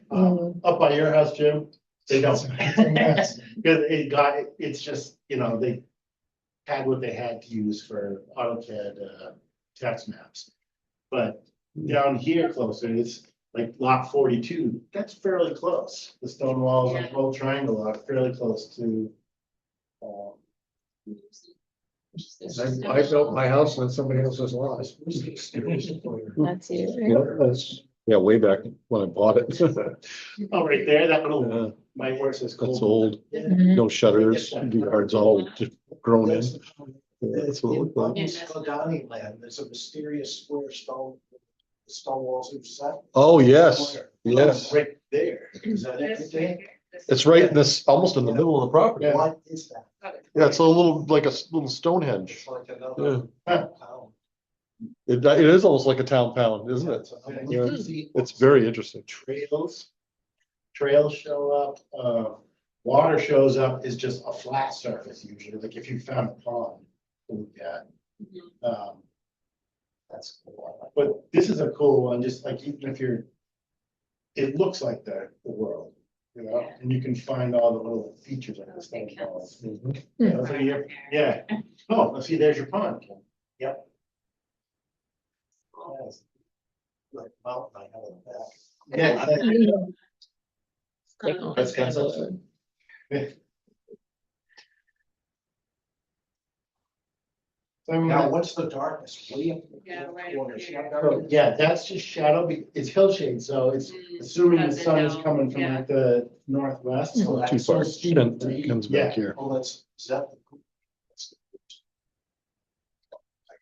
Up by your house, Jim, they don't. Because it's just, they had what they had to use for AutoCAD tax maps. But down here closer, it's like lot 42, that's fairly close. The stone walls on the whole triangle are fairly close to. I built my house on somebody else's lot. that's you. Yeah, yeah, way back when I bought it. Oh, right there, that Yeah, little, my horse is cool. That's old, Mhm. no shutters, the yard's all just grown in. Yeah, that's what it looked like. In Skodani land, there's a mysterious square stone, the stone walls are set. Oh, yes, yes. Right there. Is that This everything? right here, this It's is- right in this, almost in the middle of the property. What is that? Yeah, it's a little, like a little Stonehenge. It's like another Yeah. town. It is almost like a town pound, isn't it? And you can see It's very interesting. trails show up, water shows up is just a flat surface usually, like if you found a pond to look at. Mhm. That's cool. But this is a cool one, just like even if it looks like the world, Yeah. and you can find all the little features of this thing. Big hills. Yeah, so yeah. Oh, let's see, there's your pond. Yep. Yes. Like mountain I have in the back. Yeah. Oh, That's kind of. Now, what's the darkness? Way up in the Yeah, right corner. here. Yeah, that's just shadow, it's hillshade, so it's assuming the That's a sun is dome, coming from yeah. like the northwest. So Too that's far. so steep. Ken comes Yeah. back here. Oh, is that?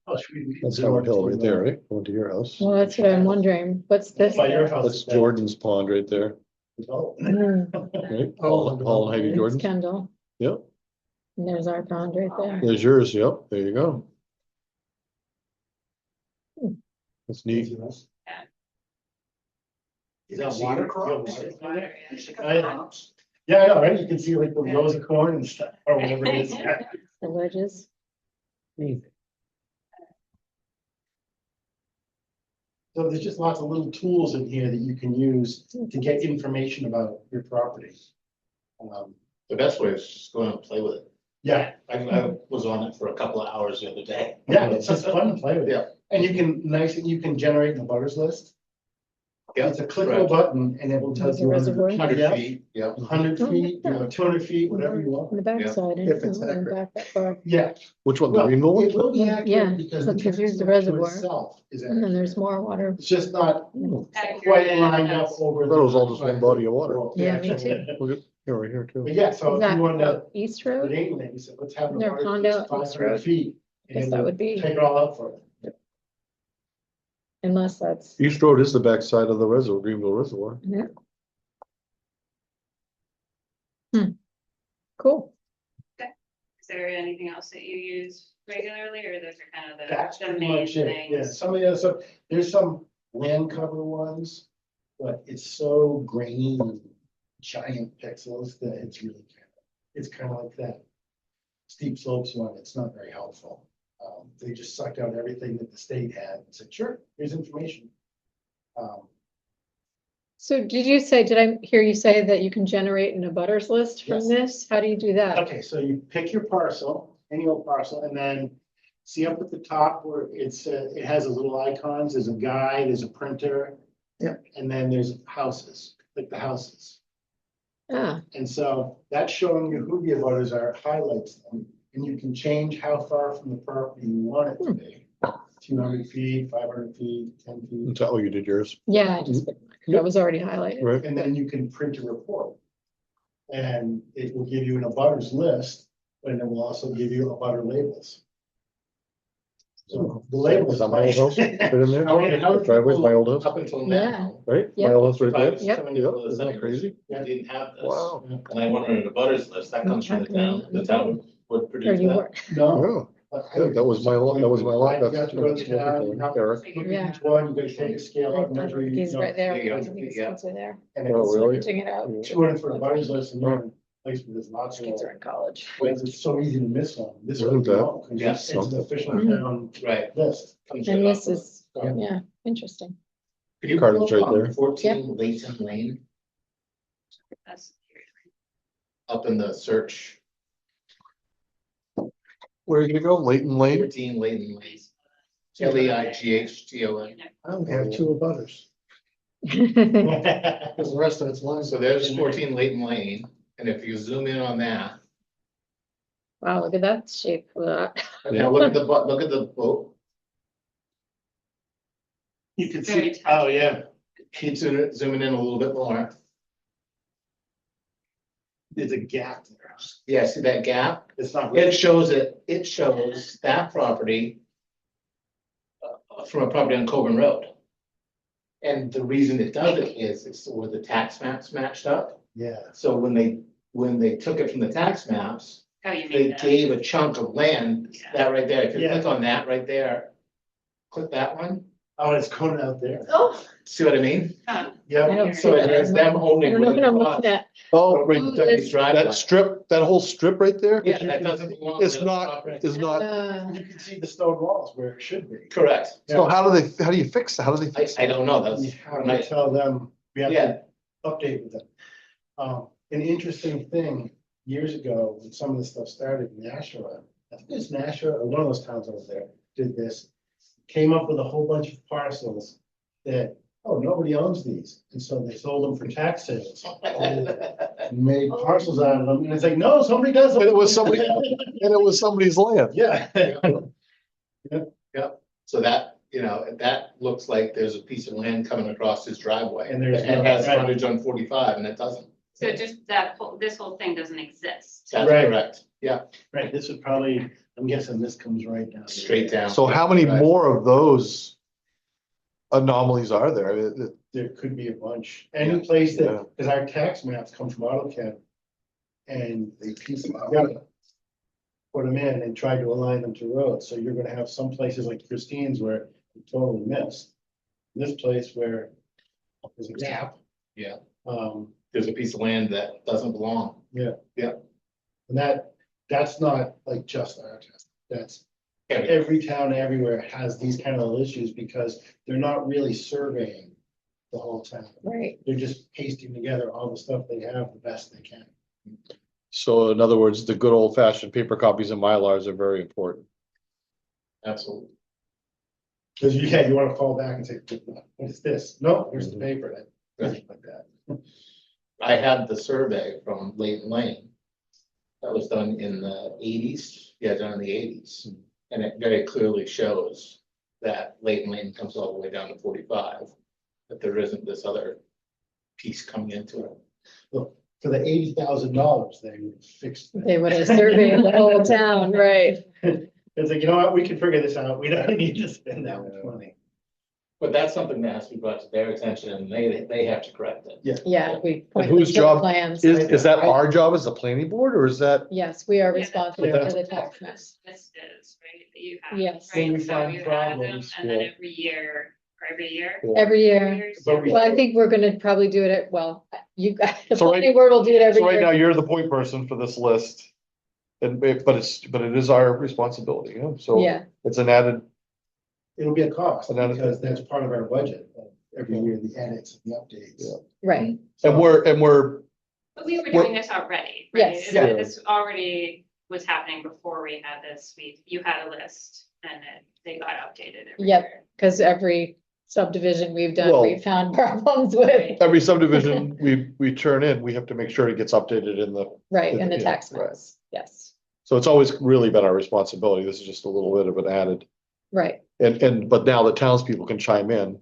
Oh, should we- That's Howard Hill right there, right? Going to your house. Well, that's what I'm wondering. What's this? By your house. That's Jordan's pond right there, Oh. right? Paul and Heidi It's Jordan. Kendall. Yep, And there's our pond right there. there's yours. Yep, there you go. That's neat. Is Is that that water water crop? This is water, yeah. Yeah, I know, right? You can see like the rows of corn and stuff, or whatever it is. The wedges. So there's just lots of little tools in here that you can use to get information about your property. The best way is just go out and play with it. Yeah, I was on it for a couple of hours the other day. yeah, it's just fun to play with. Yeah. And you can generate the butters list. Yeah, It's a click of a button and it will tell There's a you. reservoir. 100 feet, yeah. 100 feet, 200 feet, whatever you want. On the backside. If it's and accurate. back that far. Yeah. Which one, the Well, Greenville it one? will be Yeah, accurate because. look, here's the text to reservoir. itself is And then there's accurate. more water. It's just not Accurate, quite lined up that's- over. I thought it was all just one body of water. Yeah, me too. Look at, here, right here too. But yeah, so Is if that you want to, out East the Road? name it, you said, let's have. the Their water condo just at East 500 Road? feet. Guess and that it'll would be- Take it all up for it. Unless that's, East Road is the backside of the reservoir, Greenville Reservoir. yeah. Cool. Is there anything else that you use regularly, or those are kind of That's the pretty main much it, yeah, things? some of the other stuff, there's some land cover ones, but it's so grainy and giant pixels that it's kind of like that steep slopes one, it's not very helpful. They just sucked out everything that the state had and said, sure, here's information. So did I hear you say that you can generate an abutters list from Yes. this? How do you do that? Okay, so you pick your parcel, any old parcel, and then see up at the top where it has a little icons, there's a guide, there's a printer. Yep. And then there's houses, like the houses. Ah, And so that's showing you who the abutters are, highlights them, and you can change how far from the property you want it to be. 200 feet, 500 feet, 10 feet, Is that how you did yours? yeah, that was already highlighted. Right. and then you can print a report. And it will give you an abutters list, and it will also give you abutter labels. So the labels. Is that my old house? Right in there? How- Driveway's my old house, Up until Yeah. now. right? Yeah. My old house right if I there. was Yep. coming Yep, into the isn't that zoning crazy? district, I didn't have this. Wow. And I went on a butters list, that comes from the town would Or produce you that. were, No. Yeah, that was my lot, that was my lot, You that's. have to go to town, you have to Eric. look Yeah. at each one, you gotta take a scale out, measure. he's right there. Yeah, I think his yeah. kids are there. And Oh, it's really? Printing it out. 200 for a butters list, and you're in a place where there's lots of. Kids are in college. Because it's so easy to miss one. This Isn't one, you that- don't, 'cause Yeah. it's an official Mhm. town Right. list. Comes And right this off of is, yeah, interesting. Could you Cardinals pull up right on there. 14 Layton Lane That's up in the search? Where are you gonna go? Leighton Lane? 14 Layton Lane. Leighton. I only have two abutters. Because the rest of it's lines. So there's 14 Layton Lane, and if you zoom in on that, Wow, look at that shape of that. now look at the boat. You can Very see, tiny. oh, yeah. Keep zooming in a little bit more. There's a gap there. Yeah, see that gap? It's not. It shows that property from a property on Coburn Road. And the reason it does it is it's where the tax maps matched up. Yeah. So when they took it from the tax maps, how you they make that. gave a chunk of land, Yeah. that right there. If you Yeah. click on that right there, click that one. Oh, it's going out there. Oh, See what I mean? Huh. I Yeah. don't So it has them I owning. don't know what I'm looking at. Oh, Oh, right, Somebody's driveway. that strip, that whole strip right there? Yeah, that doesn't belong to It's the not, property. is not, You can see the stone walls where it should be. Correct. so how do you fix that? How do they fix I that? don't know, You that's. have to tell them, we have Yeah. to update with them. An interesting thing, years ago, when some of this stuff started in Nashua, I think it's Nashua or one of those towns over there, did this. Came up with a whole bunch of parcels that, oh, nobody owns these, and so they sold them for tax sales. And made parcels out of them, and it's like, no, somebody does. And it was somebody's land. Yeah. So that, that looks like there's a piece of land coming across his driveway. And there's And no- has right. frontage on 45 and it doesn't. So just this whole thing doesn't exist. That's Right. correct. Yeah, Right, this would probably, I'm guessing this comes right down. straight down. So how many Right. more of those anomalies are there? I mean, There could be a bunch, any place Yeah. that, because our tax maps come from AutoCAD. And they piece them together. Put them in and try to align them to roads, so you're gonna have some places like Christine's where you totally missed. This place where there's a gap. Yeah. Um, There's a piece of land that doesn't belong. and that's not like just our town, that's Every- every town everywhere has these kind of issues because they're not really surveying the whole town. Right. They're just pasting together all the stuff they have the best they can. so in other words, the good old fashioned paper copies and Mylars are very important. Absolutely. Cause you wanna fall back and say, what is this? No, here's the paper, like that. I had the survey from Leighton Lane. That was done in the 80s. Yeah, done in the 80s. And it very clearly shows that Leighton Lane comes all the way down to 45. But there isn't this other piece coming into it. Look, for the $80,000, they would fix. that. They would have surveyed the whole town, right? It's like, you know what, we can figure this out, we don't need to spend that much money. But that's something that has to be brought to their attention and they have to correct it. Yeah, we And point whose them to the job plans. is that our job as the planning board, or is that? Yes, we are Yeah, responsible that's- for the tax maps. This is, right, that you have. Yes. Right, When we so find you have them, problems, and then yeah. every year, or every year. Yeah. Every year. Years, But we- Well, I think we're gonna probably do it the So right- planning board will do it every So right now, year. you're the point person for this list. And, but it is our responsibility, yeah, so Yeah, it's an added, It'll be a cost, And that is- because that's part of our budget, every year, the edits and the updates. Yeah. right. and we're, But we were Well- doing this already, right? Yes. Yeah. This already was happening before we had this, you had a list and they got updated every Yep. year. Cause every subdivision we've done, Well- we've found problems with, every subdivision we turn in, we have to make sure it gets updated in the, right, in the Yeah, tax right. maps. Yes, so it's always really been our responsibility. This is just a little bit of an added. right. But now the townspeople can chime in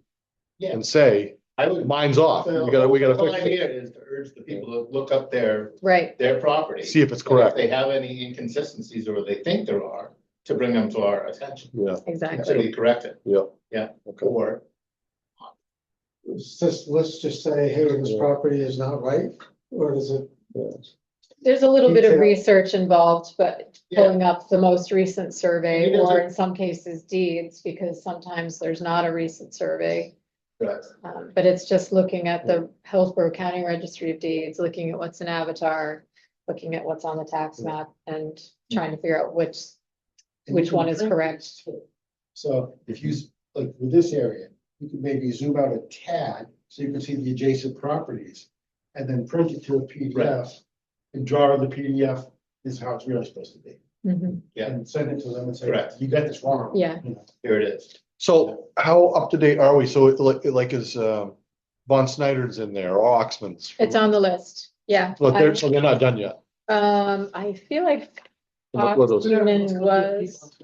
Yeah. and say, I would. mine's off, we gotta The whole fix it. idea is to urge the people to look up their Right, property. See if it's And correct. If they have any inconsistencies or they think there are, to bring them to our attention. Yeah, So exactly. we correct it. yeah. Yeah. Okay. Or Let's just say, hey, this property is not right, or is it? There's a little bit of Detail. research involved, but Yeah. pulling up the most recent survey, Maybe there's or a- in some cases deeds, because sometimes there's not a recent survey. Correct. But it's just looking at the Hillsborough County Registry of Deeds, looking at what's in Avatar, looking at what's on the tax map, and trying to figure out which And Which you can one is print correct? these too. So if you, like with this area, you could maybe zoom out a tad, so you can see the adjacent properties. And then print it to a PDF and draw the PDF, this is how it's really supposed to be. Mhm. Yeah. And send it to them and say, Correct. you got this wrong. Yeah. You know. here it is. So how up to date are we? So like is Von Snyder's in there or Oxman's? It's on the list, yeah. But they're not done yet. I feel like What were those? Oxman was,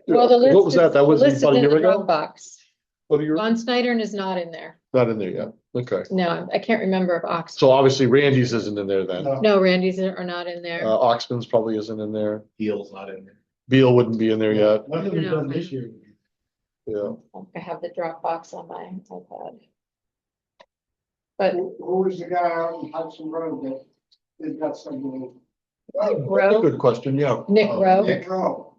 well, the What list was that? That was listed about a in year the ago? Dropbox. What are you, Von Snyder is not in there. not in there yet, okay. No, I can't remember if Ox, So obviously Randy's isn't in there then. No, no, Randy's are not in there. Oxman's probably isn't in there. Deal's not in there. Beal wouldn't be in there yet, Nothing we've done this year. yeah. I have the Dropbox on my iPad. But Who was the guy out in Hudson Road that got something? Rowe, Good question, yeah. Nick Rowe, Nick Rowe.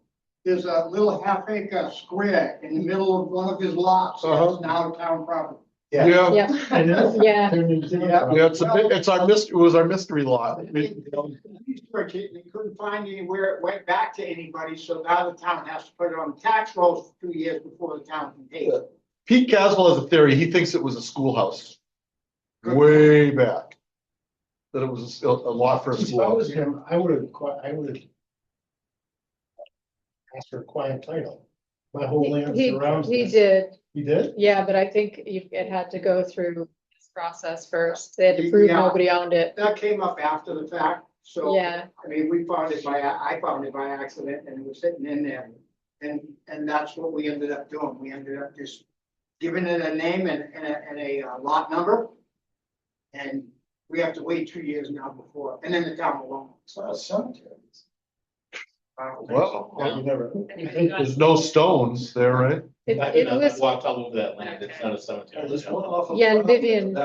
There's a little half-acre square in the middle of one of his lots Uh-huh. that's now town property. Yeah, yeah, I know. yeah, yeah, it's our mystery, it was our mystery lot. Research it, and they couldn't find anywhere it went back to anybody, so now the town has to put it on the tax rolls for 2 years before the town can pay it. Pete Caswell has a theory, he thinks it was a schoolhouse. Way back. That it was a lot for a If I was schoolhouse. him, I would have asked for a quiet title. My whole land surrounds. he this. did, He did? yeah, but I think it had to go through this process first. They had to prove Yeah. nobody owned it. That came up after the fact, so. Yeah, I mean, I found it by accident and it was sitting in there. And that's what we ended up doing. We ended up just giving it a name and a lot number. And we have to wait 2 years now before, and then the town alone. It's not a cemetery. Well, Yeah, you never. there's no stones there, right? it I've was, walked all over that land. It's not a cemetery. There's one off of- Yeah, and Vivian-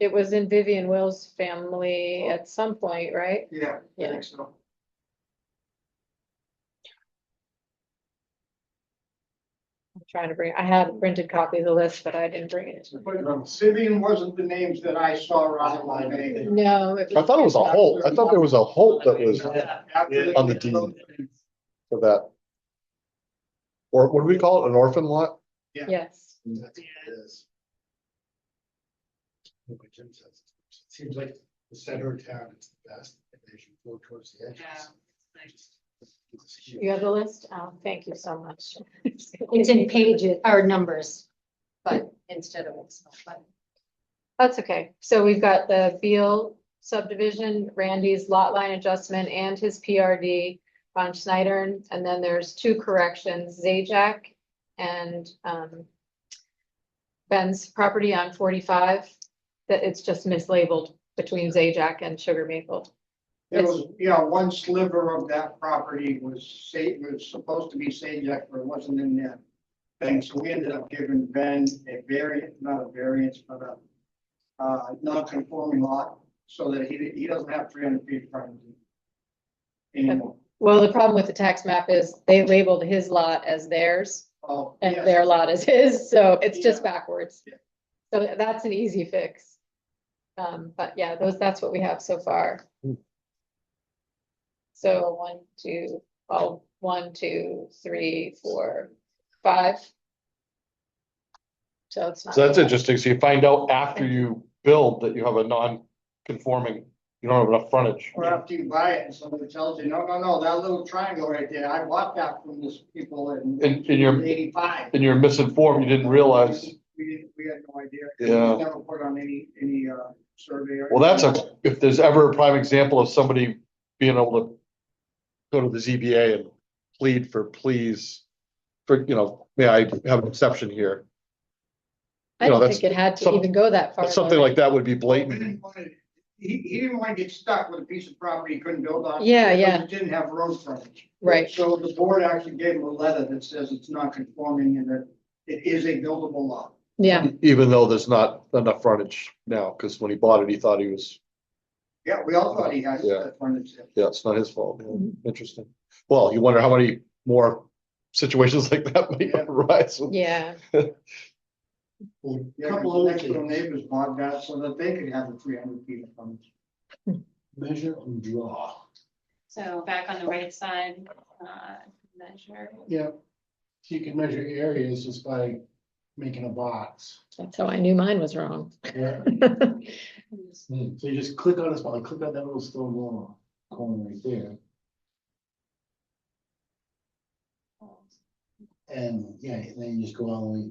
it was in Vivian Will's family at some point, right? Yeah, I Yeah. think so. I'm trying to bring, I had a printed copy of the list, but I didn't bring it. But Vivian wasn't the names that I saw on my name. No. I thought it was a Holt, I thought there was a Holt that was on the deed for that. Or what do we call it, an orphan lot? Yes, That's what it is. Look what Jim says. It seems like the center of town is the best, and they should go towards the edges. you have the list? Oh, thank you so much. It's in pages or numbers, but instead of Excel, but That's okay. So we've got the Beal subdivision, Randy's lot line adjustment and his PRD, Von Snyder, and then there's 2 corrections, Zajac and Ben's property on 45, that it's just mislabeled between Zajac and Sugar Maple. There was, one sliver of that property was supposed to be Sage-Act, but it wasn't in there. Thing, so we ended up giving Ben a variant, not a variance, but a non-conforming lot, so that he doesn't have 300 feet of frontage anymore. Well, the problem with the tax map is they labeled his lot as theirs Oh, and yes. their lot as his, so it's just Yeah. backwards. Yeah. So that's an easy fix. But yeah, that's what we have so far. So 1, 2, 3, 4, 5. So it's not. So that's interesting. So you find out after you build that you have a non-conforming, you don't have enough frontage. Or after you buy it and somebody tells you, no, that little triangle right there, I bought that from this people in And you're, 85. and you're misinformed, you didn't realize. We had no idea. Yeah. We never put on any survey. or Well, that's anything. if there's ever a prime example of somebody being able to go to the ZBA and plead for, please, for, may I have an exception here? I you know, don't that's think it had to some- even go that far. But something though, like that would be He blatant. didn't want to- He didn't want to get stuck with a piece of property he couldn't build on. Yeah, because yeah. It didn't have road frontage. Right. So the board actually gave him a letter that says it's not conforming and that it is a buildable lot. Yeah, Even though there's not enough frontage now, because when he bought it, he thought he was, Yeah, we all thought he had Yeah. that frontage there. yeah, it's not his fault. Yeah, Mhm. interesting. Well, you wonder how many more situations like that might arise. yeah. Yeah, Couple because other next door things. neighbors bought that so that they could have the 300 feet of frontage. Measure and draw. So back on the right side, measure. Yeah. So you can measure areas just by making a box. That's how I knew mine was wrong. Yeah. So you just click on this one, click on that little stone wall corner right there. And yeah, and then you just go all the way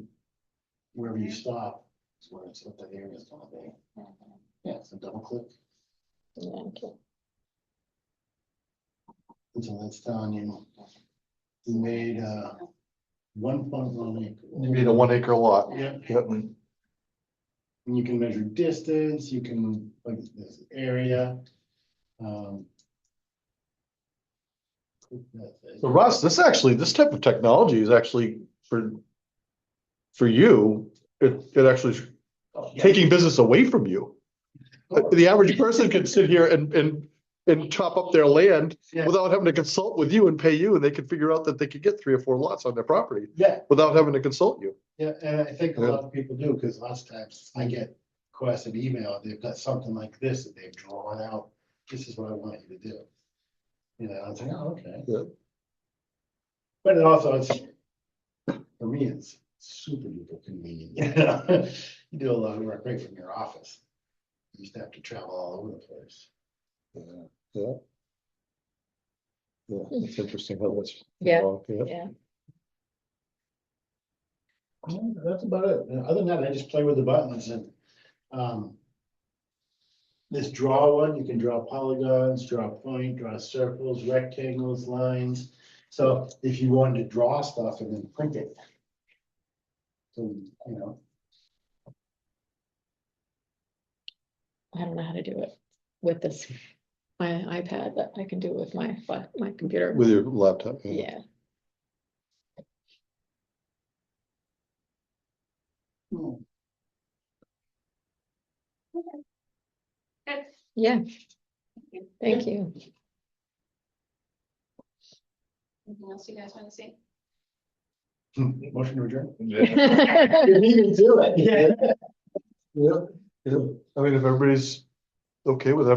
wherever you stop. Is where it's what the area is gonna be. Yeah, so double click Yeah, okay. until that's done. You made 1.1 acre. You made a 1 acre lot. Yeah. Yep. And you can measure distance, you can, like, this area. So Russ, this type of technology is actually for you, it actually is taking business away from you. The average person can sit here and chop up their land Yeah. without having to consult with you and pay you, and they can figure out that they could get 3 or 4 lots on their property Yeah, without having to consult you. yeah, and I think a lot of people do, because lots of times I get requests an email, they've got something like this that they've drawn out. This is what I want you to do. I'm saying, oh, okay. Yeah. But it also, for me, it's super duper convenient. You do a lot of work right from your office. You used to have to travel all over the place. Yeah. Yeah, it's interesting how that's. Yeah. Yeah. Yeah. That's about it. Other than that, I just play with the buttons and, this draw one, you can draw polygons, draw point, draw circles, rectangles, lines. So if you wanted to draw stuff and then print it. So, I don't know how to do it with this, my iPad, but I can do it with my computer. With your laptop. Yeah, Good. yeah. Thank you. Anything else you guys want to see? motion to adjourn. Yeah. You need to do it. Yeah. I mean, if everybody's okay with it,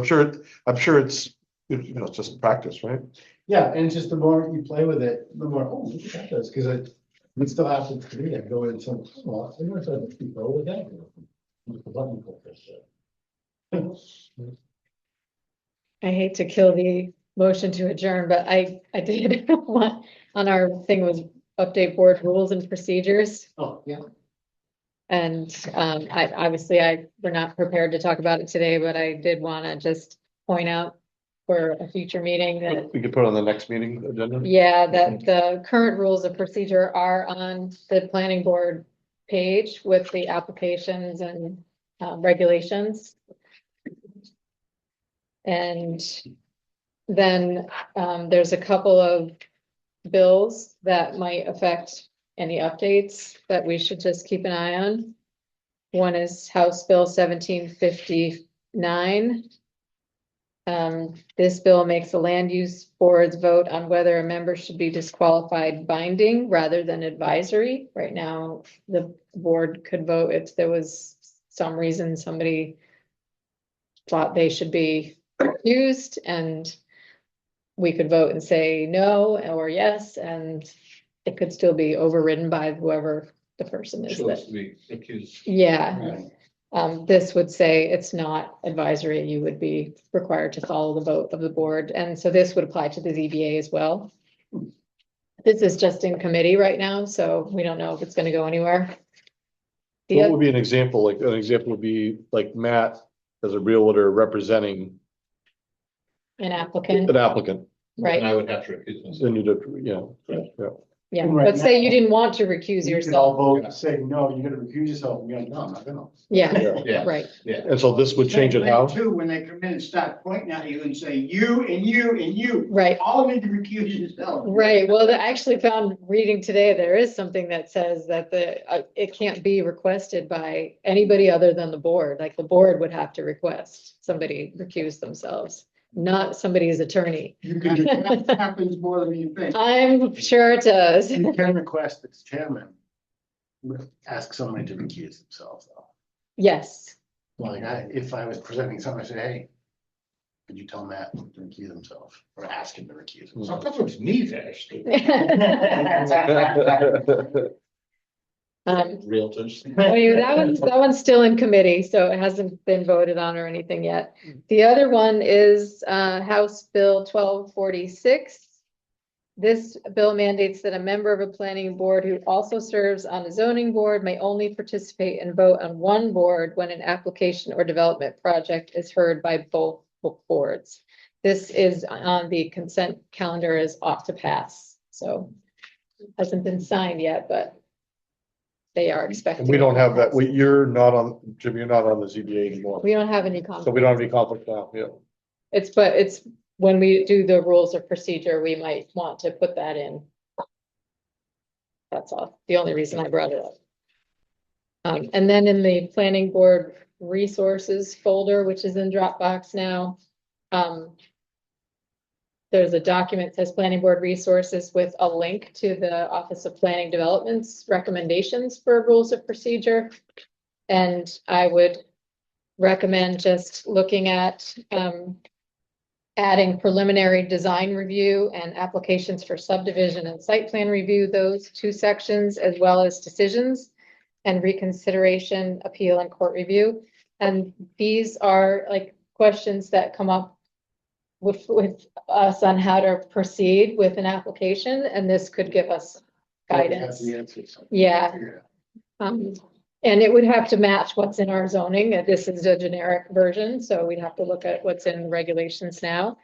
I'm sure it's, it's just practice, right? Yeah, and just the more you play with it, the more, oh, look at this, because it still happens to me. I go in some, well, I'm gonna try to keep going with that. With the button click this shit. I hate to kill the motion to adjourn, but I did want, on our thing was update board rules and procedures. Oh, yeah. And we're not prepared to talk about it today, but I did want to just point out for a future meeting that, We could put it on the next meeting agenda. yeah, that the current rules of procedure are on the planning board page with the applications and regulations. And then there's a couple of bills that might affect any updates that we should just keep an eye on. One is House Bill 1759. This bill makes the land use boards vote on whether a member should be disqualified binding rather than advisory. Right now, the board could vote if there was some reason somebody thought they should be used, and we could vote and say no or yes, and it could still be overridden by whoever the person is. Chose to be accused. Yeah. This would say it's not advisory, you would be required to follow the vote of the board, and so this would apply to the ZBA as well. This is just in committee right now, so we don't know if it's gonna go anywhere. The What oth- would be an example? Like, an example would be like Matt as a realtor representing An applicant, an applicant. And right, I would have to recuse myself. Then you'd have to, yeah, Right let's say now- you didn't want to recuse You could all yourself, vote, say, no, you're gonna recuse yourself, and you're like, no, I'm not gonna. yeah, Yeah, right, yeah. and so this would change it how? Too, when they come in and start pointing at you and say, you and you and you, right. all need to recuse yourself. Right, well, I actually found reading today, there is something that says that it can't be requested by anybody other than the board, like the board would have to request somebody recuse themselves, not somebody's attorney. You can, that happens more than you think. I'm sure it does. You can request its chairman, ask somebody to recuse themselves, though. Yes, Like, if I was presenting something, I say, hey, could you tell Matt to recuse himself, or ask him to recuse himself? Sometimes it's me to actually. Realtors. anyway, that one's still in committee, so it hasn't been voted on or anything yet. The other one is House Bill 1246. This bill mandates that a member of a planning board who also serves on a zoning board may only participate and vote on one board when an application or development project is heard by both boards. This is on the consent calendar, is off to pass, so hasn't been signed yet, but they are expecting. And we don't have that, you're not on, Jim, you're not on the ZBA anymore, We don't have any so conflict. we don't have any conflict now, yeah. It's when we do the rules of procedure, we might want to put that in. That's all, the only reason I brought it up. And then in the planning board resources folder, which is in Dropbox now, there's a document that says planning board resources with a link to the Office of Planning Development's recommendations for rules of procedure. And I would recommend just looking at, adding preliminary design review and applications for subdivision and site plan review, those two sections, as well as decisions and reconsideration, appeal, and court review. And these are like questions that come up with us on how to proceed with an application, and this could give us guidance. That's the answer, so Yeah. figure it out. And it would have to match what's in our zoning. This is a generic version, so we'd have to look at what's in regulations now.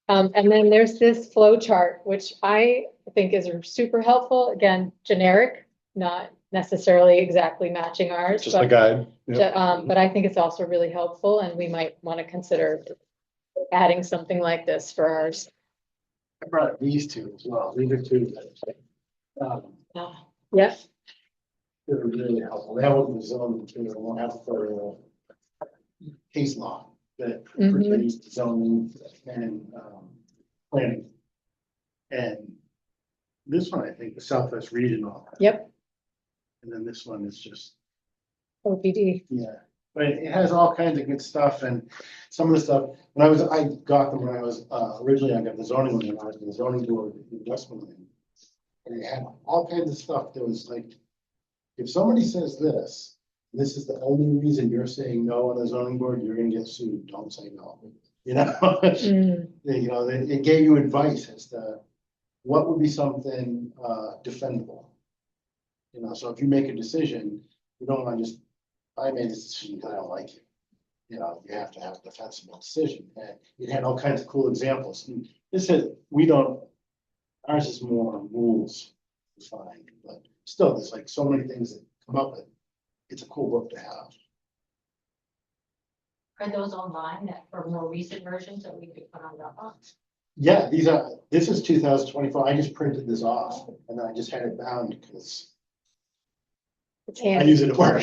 And then there's this flow chart, which I think is super helpful. Again, generic, not necessarily exactly matching ours. Just a guide. Yeah. But I think it's also really helpful, and we might want to consider adding something like this for ours. I brought these two as well, these are two that, Yes, they're really helpful, they have one for zoning, too, and one have for case law that Mhm. pertains to zoning and, planning. And this one, I think, the Southwest Regional. yep, And then this one is just, OPD. yeah, but it has all kinds of good stuff, and some of the stuff, I got them when I was, originally I got the zoning one, when I was in the zoning board in Westmoreland. And it had all kinds of stuff that was like, if somebody says this, this is the only reason you're saying no on the zoning board, you're gonna get sued, don't say no. You know, Mm, you know, it gave you advice as to what would be something, defendable. You know, so if you make a decision, you don't wanna just, I made this decision because I don't like you. You know, you have to have a defensible decision, and it had all kinds of cool examples. And this is, ours is more rules defined, but still, there's like so many things that come up with. It's a cool book to have. Are those online that for more recent versions that we could put on Dropbox? Yeah, this is 2024. I just printed this off and I just had it bound because It's I handy. use it at work.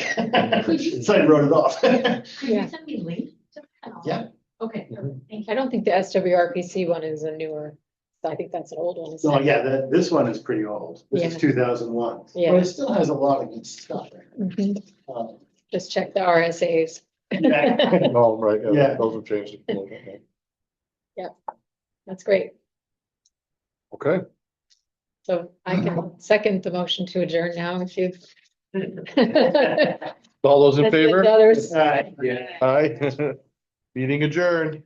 So I wrote it off. Could Yeah. you send me a link to that? Yeah. Okay, thank you. I don't think the SWRPC one is a newer, I think that's an old one. isn't So it? yeah, this one is pretty old. This is Yeah. 2001. Yeah. But it still has a lot of good stuff in it. Mhm. Um, Just check the RSAs. yeah. Oh, right, yeah, Yeah. those have changed. a little bit, yeah. That's great. Okay, So I can second the motion to adjourn now if you. all those in favor? Others. Yeah. Aye. Meeting adjourned.